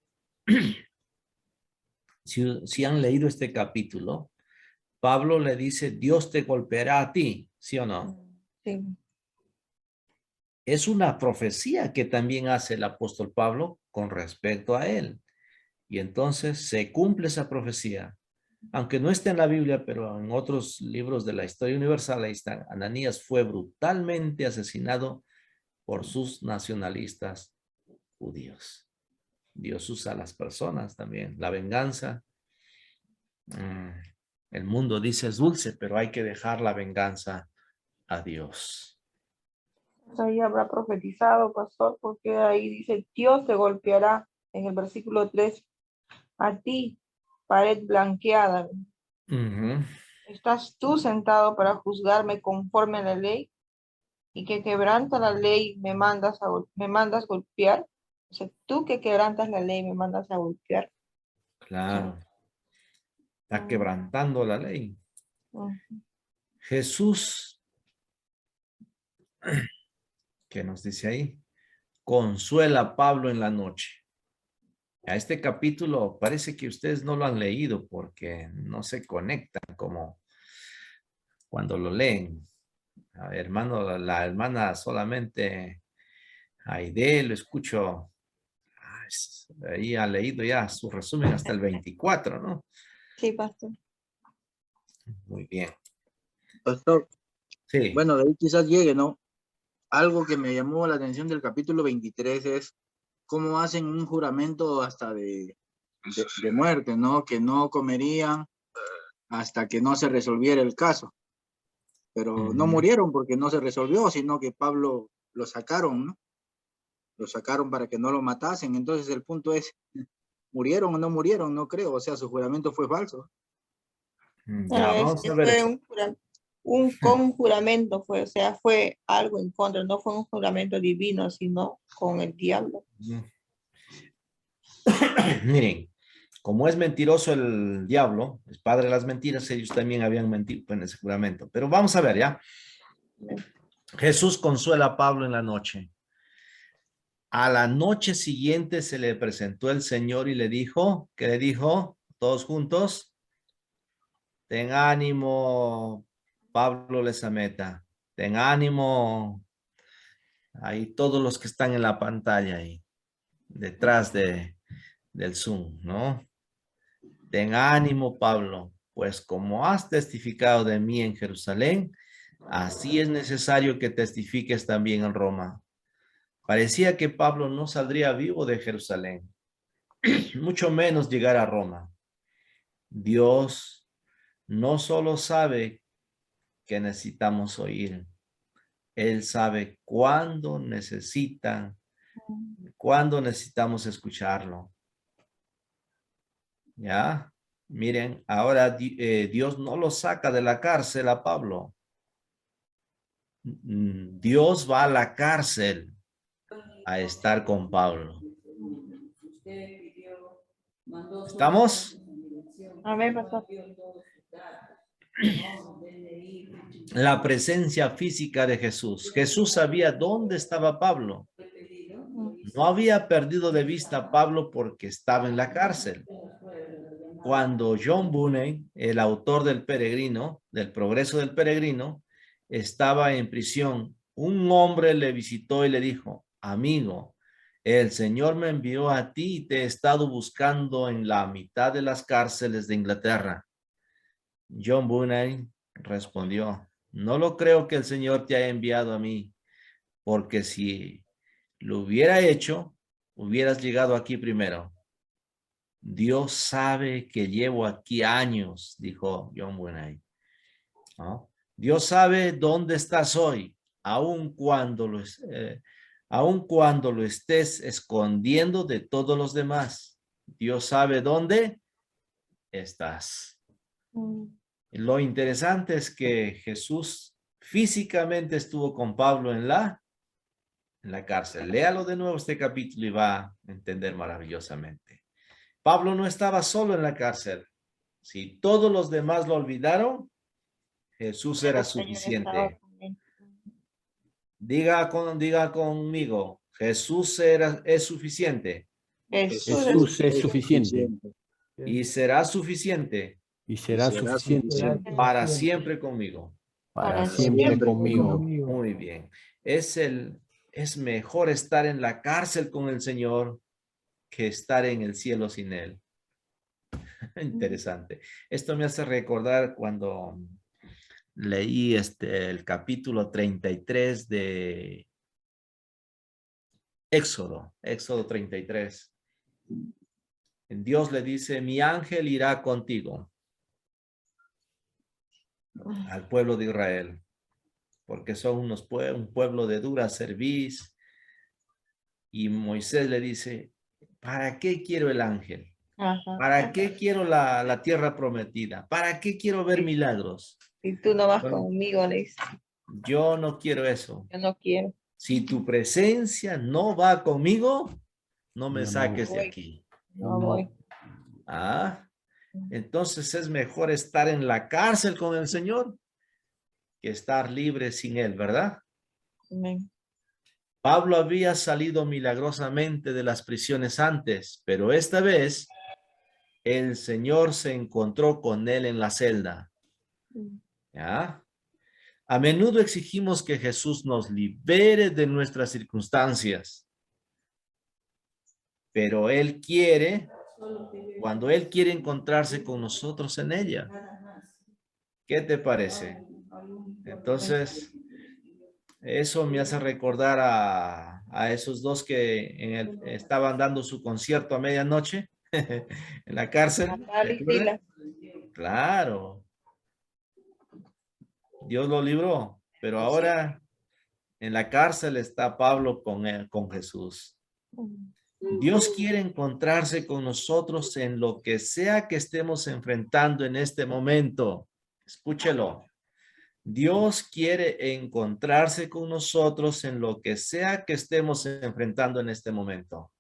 Speaker 1: si han leído este capítulo, Pablo le dice, Dios te golpeará a ti, ¿sí o no?
Speaker 3: Sí.
Speaker 1: Es una profecía que también hace el apóstol Pablo con respecto a él. Y entonces se cumple esa profecía. Aunque no esté en la Biblia, pero en otros libros de la historia universal, ahí está. Ananías fue brutalmente asesinado por sus nacionalistas judíos. Dios usa a las personas también. La venganza, el mundo dice es dulce, pero hay que dejar la venganza a Dios.
Speaker 3: Ahí habrá profetizado, pastor, porque ahí dice, Dios te golpeará en el versículo 3. A ti, pared blanqueada,
Speaker 1: Ujú.
Speaker 3: ¿estás tú sentado para juzgarme conforme a la ley? Y que quebranta la ley me mandas golpear. O sea, tú que quebrantas la ley me mandas a golpear.
Speaker 1: Claro, está quebrantando la ley.
Speaker 3: Ujú.
Speaker 1: Jesús, ¿qué nos dice ahí? Consuela a Pablo en la noche. A este capítulo parece que ustedes no lo han leído porque no se conectan como cuando lo leen. Hermano, la hermana solamente Aide, lo escucho. Ahí ha leído ya su resumen hasta el 24, ¿no?
Speaker 3: Sí, pastor.
Speaker 1: Muy bien.
Speaker 2: Pastor,
Speaker 1: Sí.
Speaker 2: bueno, de ahí quizás llegue, ¿no? Algo que me llamó la atención del capítulo 23 es cómo hacen un juramento hasta de muerte, ¿no? Que no comerían hasta que no se resolviera el caso. Pero no murieron porque no se resolvió, sino que Pablo lo sacaron, ¿no? Lo sacaron para que no lo matasen. Entonces el punto es, ¿murieron o no murieron? No creo, o sea, su juramento fue falso.
Speaker 1: Ya, vamos a ver
Speaker 3: Fue
Speaker 1: eso.
Speaker 3: un conjuramento, fue, o sea, fue algo en contra, no fue un juramento divino, sino con el diablo.
Speaker 1: Miren, como es mentiroso el diablo, es padre de las mentiras, ellos también habían mentido en ese juramento. Pero vamos a ver, ¿ya? Jesús consuela a Pablo en la noche. A la noche siguiente se le presentó el Señor y le dijo, ¿qué le dijo? Todos juntos, ten ánimo, Pablo Lezameta, ten ánimo, ahí todos los que están en la pantalla ahí, detrás del Zoom, ¿no? Ten ánimo, Pablo, pues como has testificado de mí en Jerusalén, así es necesario que testifiques también en Roma. Parecía que Pablo no saldría vivo de Jerusalén, mucho menos llegar a Roma. Dios no solo sabe que necesitamos oír, Él sabe cuándo necesitamos escucharlo. ¿Ya? Miren, ahora Dios no lo saca de la cárcel a Pablo. Dios va a la cárcel a estar con Pablo. ¿Estamos?
Speaker 3: Amén, pastor.
Speaker 1: La presencia física de Jesús. Jesús sabía dónde estaba Pablo. No había perdido de vista a Pablo porque estaba en la cárcel. Cuando John Bunyan, el autor del Peregrino, del Progreso del Peregrino, estaba en prisión, un hombre le visitó y le dijo, amigo, el Señor me envió a ti y te he estado buscando en la mitad de las cárceles de Inglaterra. John Bunyan respondió, no lo creo que el Señor te haya enviado a mí, porque si lo hubiera hecho, hubieras llegado aquí primero. Dios sabe que llevo aquí años, dijo John Bunyan, ¿no? Dios sabe dónde estás hoy, aun cuando lo estés escondiendo de todos los demás. Dios sabe dónde estás. Lo interesante es que Jesús físicamente estuvo con Pablo en la cárcel. Léalo de nuevo este capítulo y va a entender maravillosamente. Pablo no estaba solo en la cárcel. Si todos los demás lo olvidaron, Jesús era
Speaker 3: El Señor estaba
Speaker 1: suficiente.
Speaker 3: con él.
Speaker 1: Diga conmigo, Jesús es suficiente
Speaker 5: Jesús es suficiente
Speaker 1: y será suficiente
Speaker 5: y será suficiente
Speaker 1: para siempre conmigo.
Speaker 5: para siempre conmigo.
Speaker 1: Muy bien. Es mejor estar en la cárcel con el Señor que estar en el cielo sin Él. Interesante. Esto me hace recordar cuando leí el capítulo 33 de Éxodo 33. Dios le dice, mi ángel irá contigo al pueblo de Israel, porque son un pueblo de dura cerviz. Y Moisés le dice, ¿para qué quiero el ángel?
Speaker 3: Ajá.
Speaker 1: ¿Para qué quiero la tierra prometida? ¿Para qué quiero ver milagros?
Speaker 3: Si tú no vas
Speaker 1: Bueno,
Speaker 3: conmigo, le dice,
Speaker 1: yo no quiero eso.
Speaker 3: yo no quiero.
Speaker 1: Si tu presencia no va conmigo, no me
Speaker 5: No,
Speaker 1: saques de
Speaker 3: voy.
Speaker 1: aquí.
Speaker 3: No voy.
Speaker 1: Ah, entonces es mejor estar en la cárcel con el Señor que estar libre sin Él, ¿verdad?
Speaker 3: Amén.
Speaker 1: Pablo había salido milagrosamente de las prisiones antes, pero esta vez el Señor se encontró con él en la celda. ¿Ya? A menudo exigimos que Jesús nos libere de nuestras circunstancias, pero Él quiere, cuando Él quiere encontrarse con nosotros en ella. ¿Qué te parece? Entonces, eso me hace recordar a esos dos que estaban dando su concierto a medianoche en la cárcel. ¿Te acuerdas? Claro, Dios lo libró, pero ahora en la cárcel está Pablo con Jesús. Dios quiere encontrarse con nosotros en lo que sea que estemos enfrentando en este momento. Escúchelo. Dios quiere encontrarse con nosotros en lo que sea que estemos enfrentando en este momento.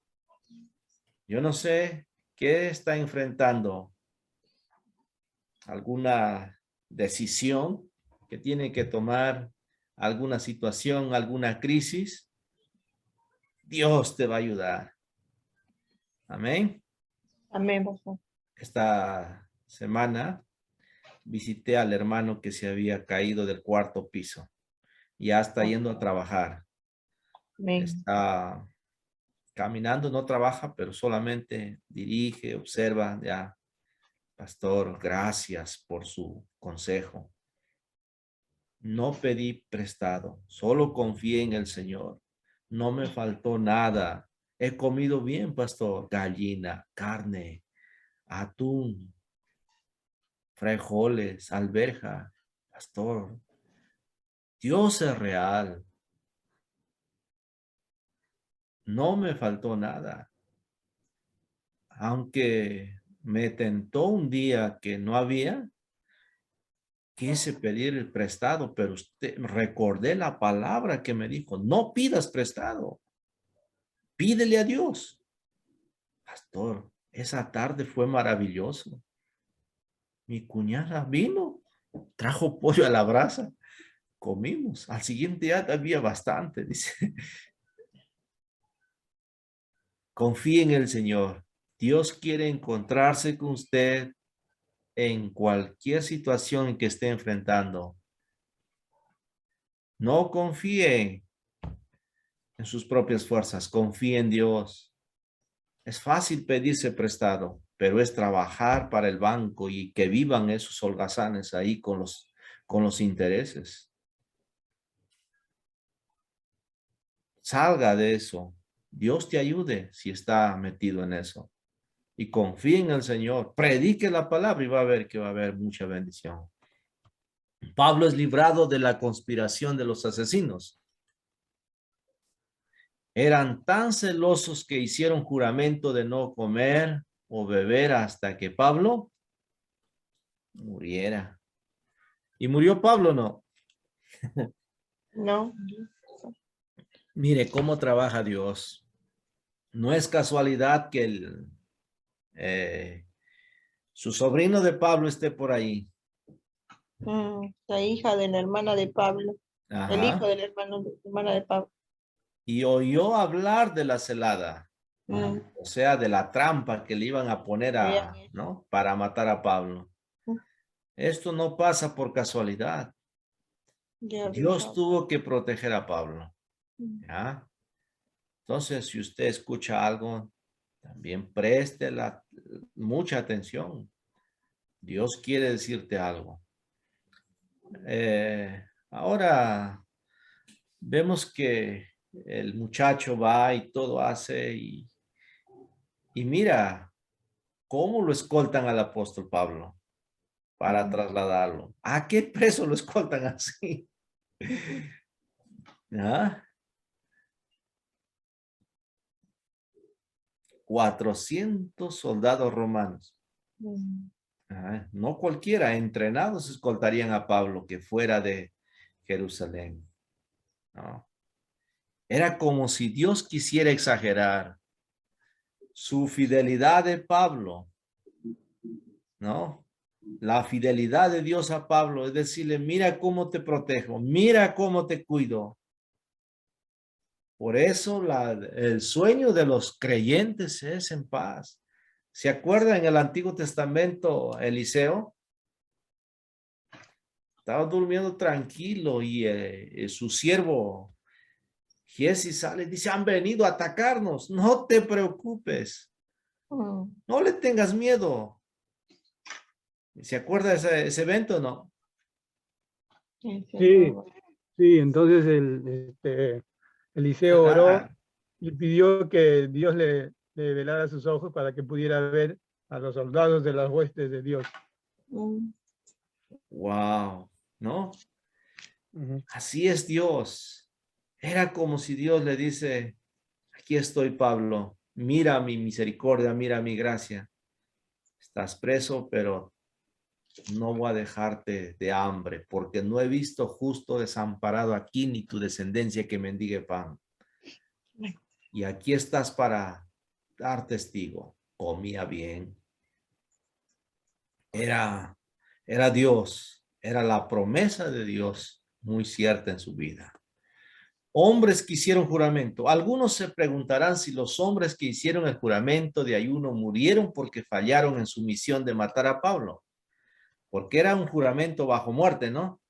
Speaker 1: Yo no sé qué está enfrentando. ¿Alguna decisión que tiene que tomar? ¿Alguna situación, alguna crisis? Dios te va a ayudar. Amén.
Speaker 3: Amén, pastor.
Speaker 1: Esta semana visité al hermano que se había caído del cuarto piso. Ya está yendo a trabajar.
Speaker 3: Amén.
Speaker 1: Está caminando, no trabaja, pero solamente dirige, observa. Ya, pastor, gracias por su consejo. No pedí prestado, solo confié en el Señor. No me faltó nada. He comido bien, pastor. Gallina, carne, atún, frijoles, alberja. Pastor, Dios es real. No me faltó nada. Aunque me tentó un día que no había, quise pedir el prestado, pero recordé la palabra que me dijo, no pidas prestado, pídele a Dios. Pastor, esa tarde fue maravilloso. Mi cuñada vino, trajo pollo a la brasa, comimos. Al siguiente día había bastante, dice. Confíe en el Señor. Dios quiere encontrarse con usted en cualquier situación que esté enfrentando. No confíe en sus propias fuerzas, confíe en Dios. Es fácil pedirse prestado, pero es trabajar para el banco y que vivan esos holgazanes ahí con los intereses. Salga de eso. Dios te ayude si está metido en eso. Y confíe en el Señor. Predique la palabra y va a ver que va a haber mucha bendición. Pablo es librado de la conspiración de los asesinos. Eran tan celosos que hicieron juramento de no comer o beber hasta que Pablo muriera. ¿Y murió Pablo? No.
Speaker 3: No.
Speaker 1: Mire cómo trabaja Dios. No es casualidad que su sobrino de Pablo esté por ahí.
Speaker 3: La hija de la hermana de Pablo. El hijo
Speaker 1: Ajá.
Speaker 3: del hermano de la hermana de Pablo.
Speaker 1: Y oyó hablar de la celada. O sea, de la trampa que le iban a poner ¿no? Para matar a Pablo. Esto no pasa por casualidad. Dios tuvo que proteger a Pablo. ¿Ya? Entonces, si usted escucha algo, también preste mucha atención. Dios quiere decirte algo. Ahora vemos que el muchacho va y todo hace y mira cómo lo escoltan al apóstol Pablo para trasladarlo. ¿A qué preso lo escoltan así? ¿Ah? 400 soldados romanos. No cualquiera, entrenados escoltarían a Pablo que fuera de Jerusalén. No. Era como si Dios quisiera exagerar su fidelidad de Pablo, ¿no? La fidelidad de Dios a Pablo es decirle, mira cómo te protejo, mira cómo te cuido. Por eso el sueño de los creyentes es en paz. ¿Se acuerda en el Antiguo Testamento Eliseo? Estaba durmiendo tranquilo y su siervo Giesi sale y dice, han venido a atacarnos. No te preocupes. No le tengas miedo. ¿Se acuerda de ese evento o no?
Speaker 6: Sí, sí, entonces Eliseo oró y pidió que Dios le velara sus ojos para que pudiera ver a los soldados de las huestes de Dios.
Speaker 1: Wow, ¿no?
Speaker 6: Ujú.
Speaker 1: Así es Dios. Era como si Dios le dice, aquí estoy, Pablo, mira mi misericordia, mira mi gracia. Estás preso, pero no voy a dejarte de hambre, porque no he visto justo desamparado aquí, ni tu descendencia que mendigue pan. Y aquí estás para dar testigo. Comía bien. Era Dios, era la promesa de Dios muy cierta en su vida. Hombres que hicieron juramento. Algunos se preguntarán si los hombres que hicieron el juramento de ayuno murieron porque fallaron en su misión de matar a Pablo. Porque era un juramento bajo muerte, ¿no?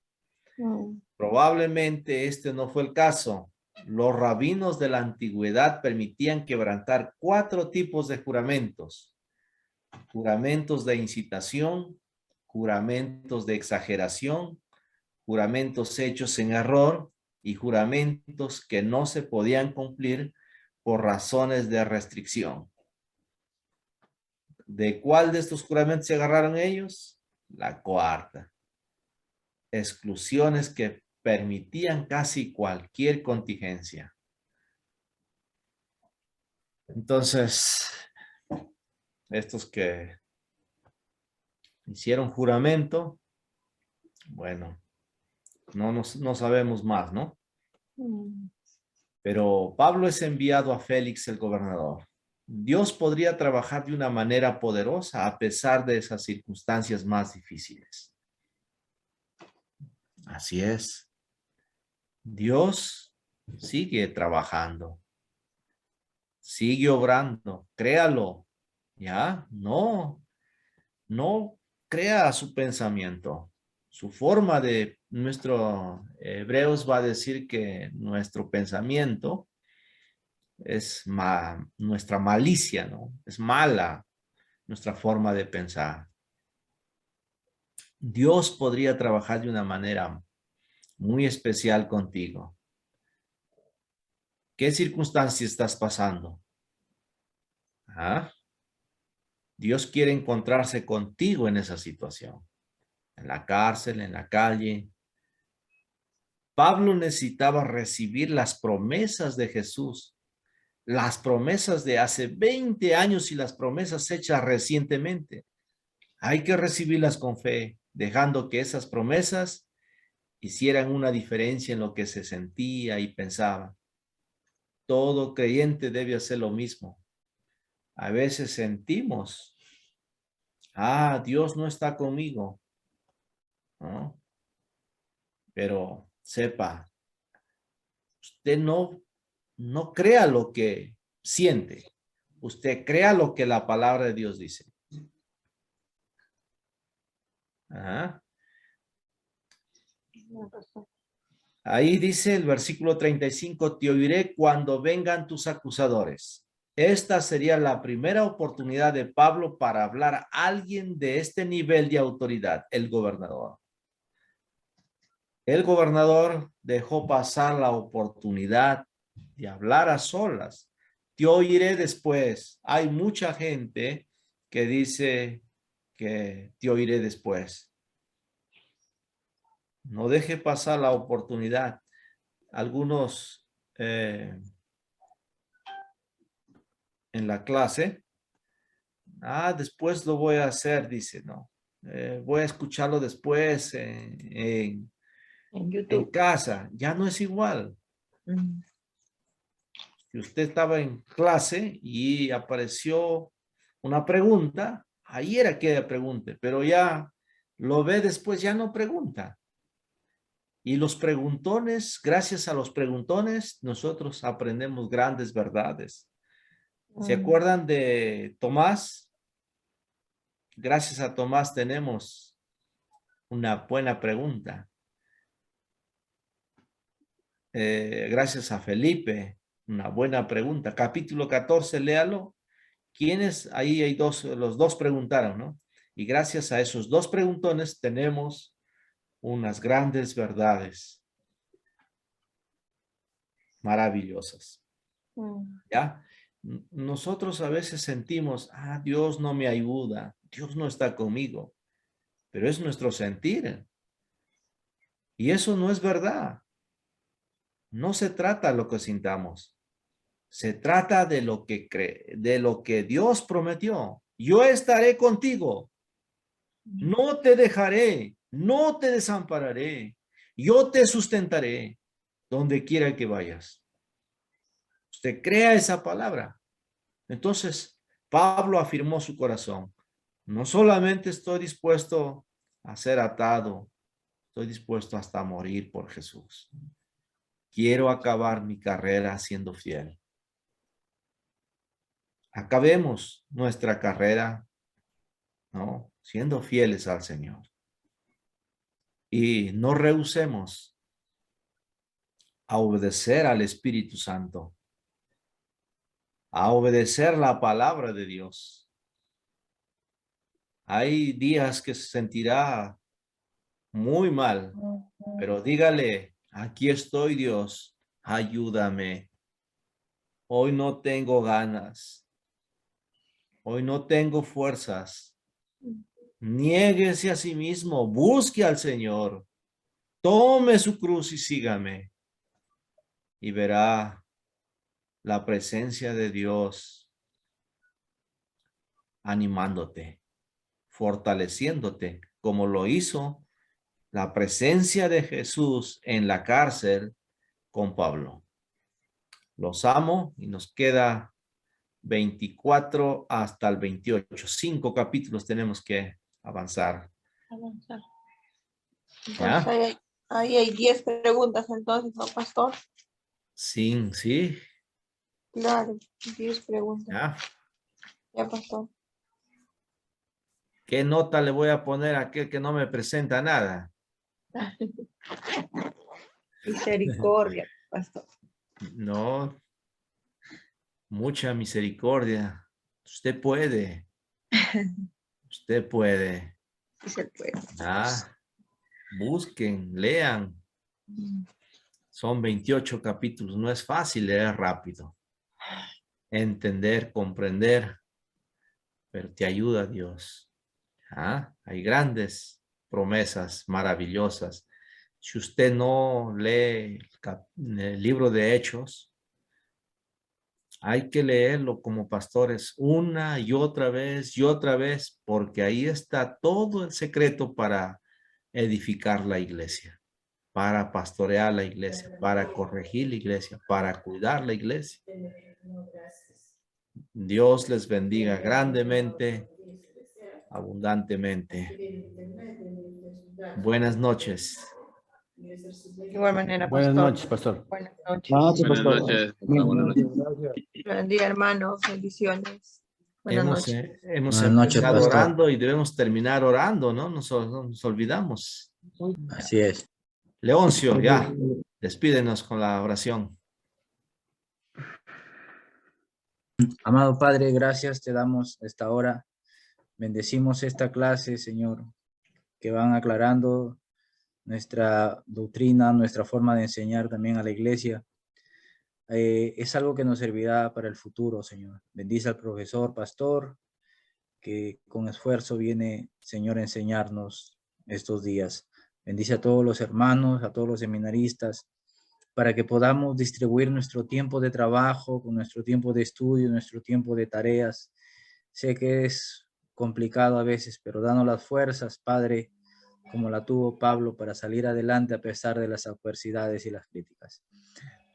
Speaker 1: Probablemente este no fue el caso. Los rabinos de la antigüedad permitían quebrantar 4 tipos de juramentos. Juramentos de incitación, juramentos de exageración, juramentos hechos en error y juramentos que no se podían cumplir por razones de restricción. ¿De cuál de estos juramentos se agarraron ellos? La cuarta. Exclusiones que permitían casi cualquier contingencia. Entonces, estos que hicieron juramento, bueno, no sabemos más, ¿no? Pero Pablo es enviado a Félix el gobernador. Dios podría trabajar de una manera poderosa a pesar de esas circunstancias más difíciles. Así es. Dios sigue trabajando. Sigue obrando. Créalo. ¿Ya? No crea su pensamiento. Su forma de, nuestro Hebreos va a decir que nuestro pensamiento es nuestra malicia, ¿no? Es mala nuestra forma de pensar. Dios podría trabajar de una manera muy especial contigo. ¿Qué circunstancia estás pasando? ¿Ah? Dios quiere encontrarse contigo en esa situación. En la cárcel, en la calle. Pablo necesitaba recibir las promesas de Jesús. Las promesas de hace 20 años y las promesas hechas recientemente. Hay que recibirlas con fe, dejando que esas promesas hicieran una diferencia en lo que se sentía y pensaba. Todo creyente debe hacer lo mismo. A veces sentimos, Dios no está conmigo, ¿no? Pero sepa, usted no crea lo que siente. Usted crea lo que la palabra de Dios dice. Ahí dice el versículo 35, te oiré cuando vengan tus acusadores. Esta sería la primera oportunidad de Pablo para hablar a alguien de este nivel de autoridad, el gobernador. El gobernador dejó pasar la oportunidad de hablar a solas. Te oiré después. Hay mucha gente que dice que te oiré después. No deje pasar la oportunidad. Algunos en la clase, después lo voy a hacer, dice, no. Voy a escucharlo después
Speaker 3: En
Speaker 1: en
Speaker 3: YouTube.
Speaker 1: casa. Ya no es igual.
Speaker 3: Mm.
Speaker 1: Si usted estaba en clase y apareció una pregunta, ahí era que pregunte, pero ya lo ve después, ya no pregunta. Y los preguntones, gracias a los preguntones, nosotros aprendemos grandes verdades. ¿Se acuerdan de Tomás? Gracias a Tomás tenemos una buena pregunta. Gracias a Felipe, una buena pregunta. Capítulo 14, léalo. ¿Quiénes? Ahí hay dos, los dos preguntaron, ¿no? Y gracias a esos dos preguntones tenemos unas grandes verdades maravillosas. ¿Ya? Nosotros a veces sentimos, Dios no me ayuda, Dios no está conmigo, pero es nuestro sentir. Y eso no es verdad. No se trata de lo que sintamos. Se trata de lo que de lo que Dios prometió. Yo estaré contigo. No te dejaré, no te desampararé. Yo te sustentaré donde quiera que vayas. Usted crea esa palabra. Entonces, Pablo afirmó su corazón. No solamente estoy dispuesto a ser atado, estoy dispuesto hasta morir por Jesús. Quiero acabar mi carrera siendo fiel. Acabemos nuestra carrera, ¿no? Siendo fieles al Señor. Y no rehusemos a obedecer al Espíritu Santo, a obedecer la palabra de Dios. Hay días que se sentirá muy mal, pero dígale, aquí estoy, Dios, ayúdame. Hoy no tengo ganas. Hoy no tengo fuerzas. Niéguese a sí mismo, busque al Señor. Tome su cruz y sígame. Y verá la presencia de Dios animándote, fortaleciéndote, como lo hizo la presencia de Jesús en la cárcel con Pablo. Los amo y nos queda 24 hasta el 28. 5 capítulos tenemos que avanzar.
Speaker 3: Entonces, ahí hay 10 preguntas entonces, ¿no, pastor?
Speaker 1: Sí.
Speaker 3: Claro, 10 preguntas.
Speaker 1: ¿Ya?
Speaker 3: Ya, pastor.
Speaker 1: ¿Qué nota le voy a poner a aquel que no me presenta nada?
Speaker 3: Misericordia, pastor.
Speaker 1: No, mucha misericordia. Usted puede. Usted puede.
Speaker 3: Sí se puede.
Speaker 1: Busquen, lean. Son 28 capítulos. No es fácil leer rápido. Entender, comprender. Pero te ayuda Dios. Hay grandes promesas maravillosas. Si usted no lee el libro de Hechos, hay que leerlo como pastores una y otra vez, porque ahí está todo el secreto para edificar la iglesia, para pastorear la iglesia, para corregir la iglesia, para cuidar la iglesia. Dios les bendiga grandemente, abundantemente. Buenas noches.
Speaker 3: De igual manera, pastor.
Speaker 5: Buenas noches, pastor.
Speaker 3: Buenas noches.
Speaker 8: Buenas noches. Buenas noches.
Speaker 6: Gracias.
Speaker 3: Buen día, hermanos. Bendiciones. Buenas noches.
Speaker 1: Hemos
Speaker 2: Buenas noches,
Speaker 1: empezado
Speaker 2: pastor.
Speaker 1: orando y debemos terminar orando, ¿no? No nos olvidamos.
Speaker 2: Así es.
Speaker 1: Leoncio, ya, despídenos con la oración.
Speaker 2: Amado Padre, gracias te damos esta hora. Bendecimos esta clase, Señor, que van aclarando nuestra doctrina, nuestra forma de enseñar también a la iglesia.
Speaker 9: es algo que nos servirá para el futuro, Señor. Bendice al profesor, pastor, que con esfuerzo viene, Señor, a enseñarnos estos días. Bendice a todos los hermanos, a todos los seminaristas, para que podamos distribuir nuestro tiempo de trabajo, con nuestro tiempo de estudio, nuestro tiempo de tareas. Sé que es complicado a veces, pero danos las fuerzas, Padre, como la tuvo Pablo, para salir adelante a pesar de las adversidades y las críticas.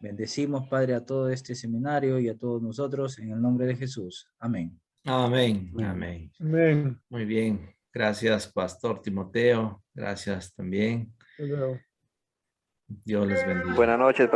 Speaker 9: Bendecimos, Padre, a todo este seminario y a todos nosotros en el nombre de Jesús. Amén.
Speaker 1: Amén, amén.
Speaker 6: Amén.
Speaker 1: Muy bien. Gracias, Pastor Timoteo. Gracias también.
Speaker 6: Hasta luego.
Speaker 1: Dios les bendiga.
Speaker 7: Buenas noches.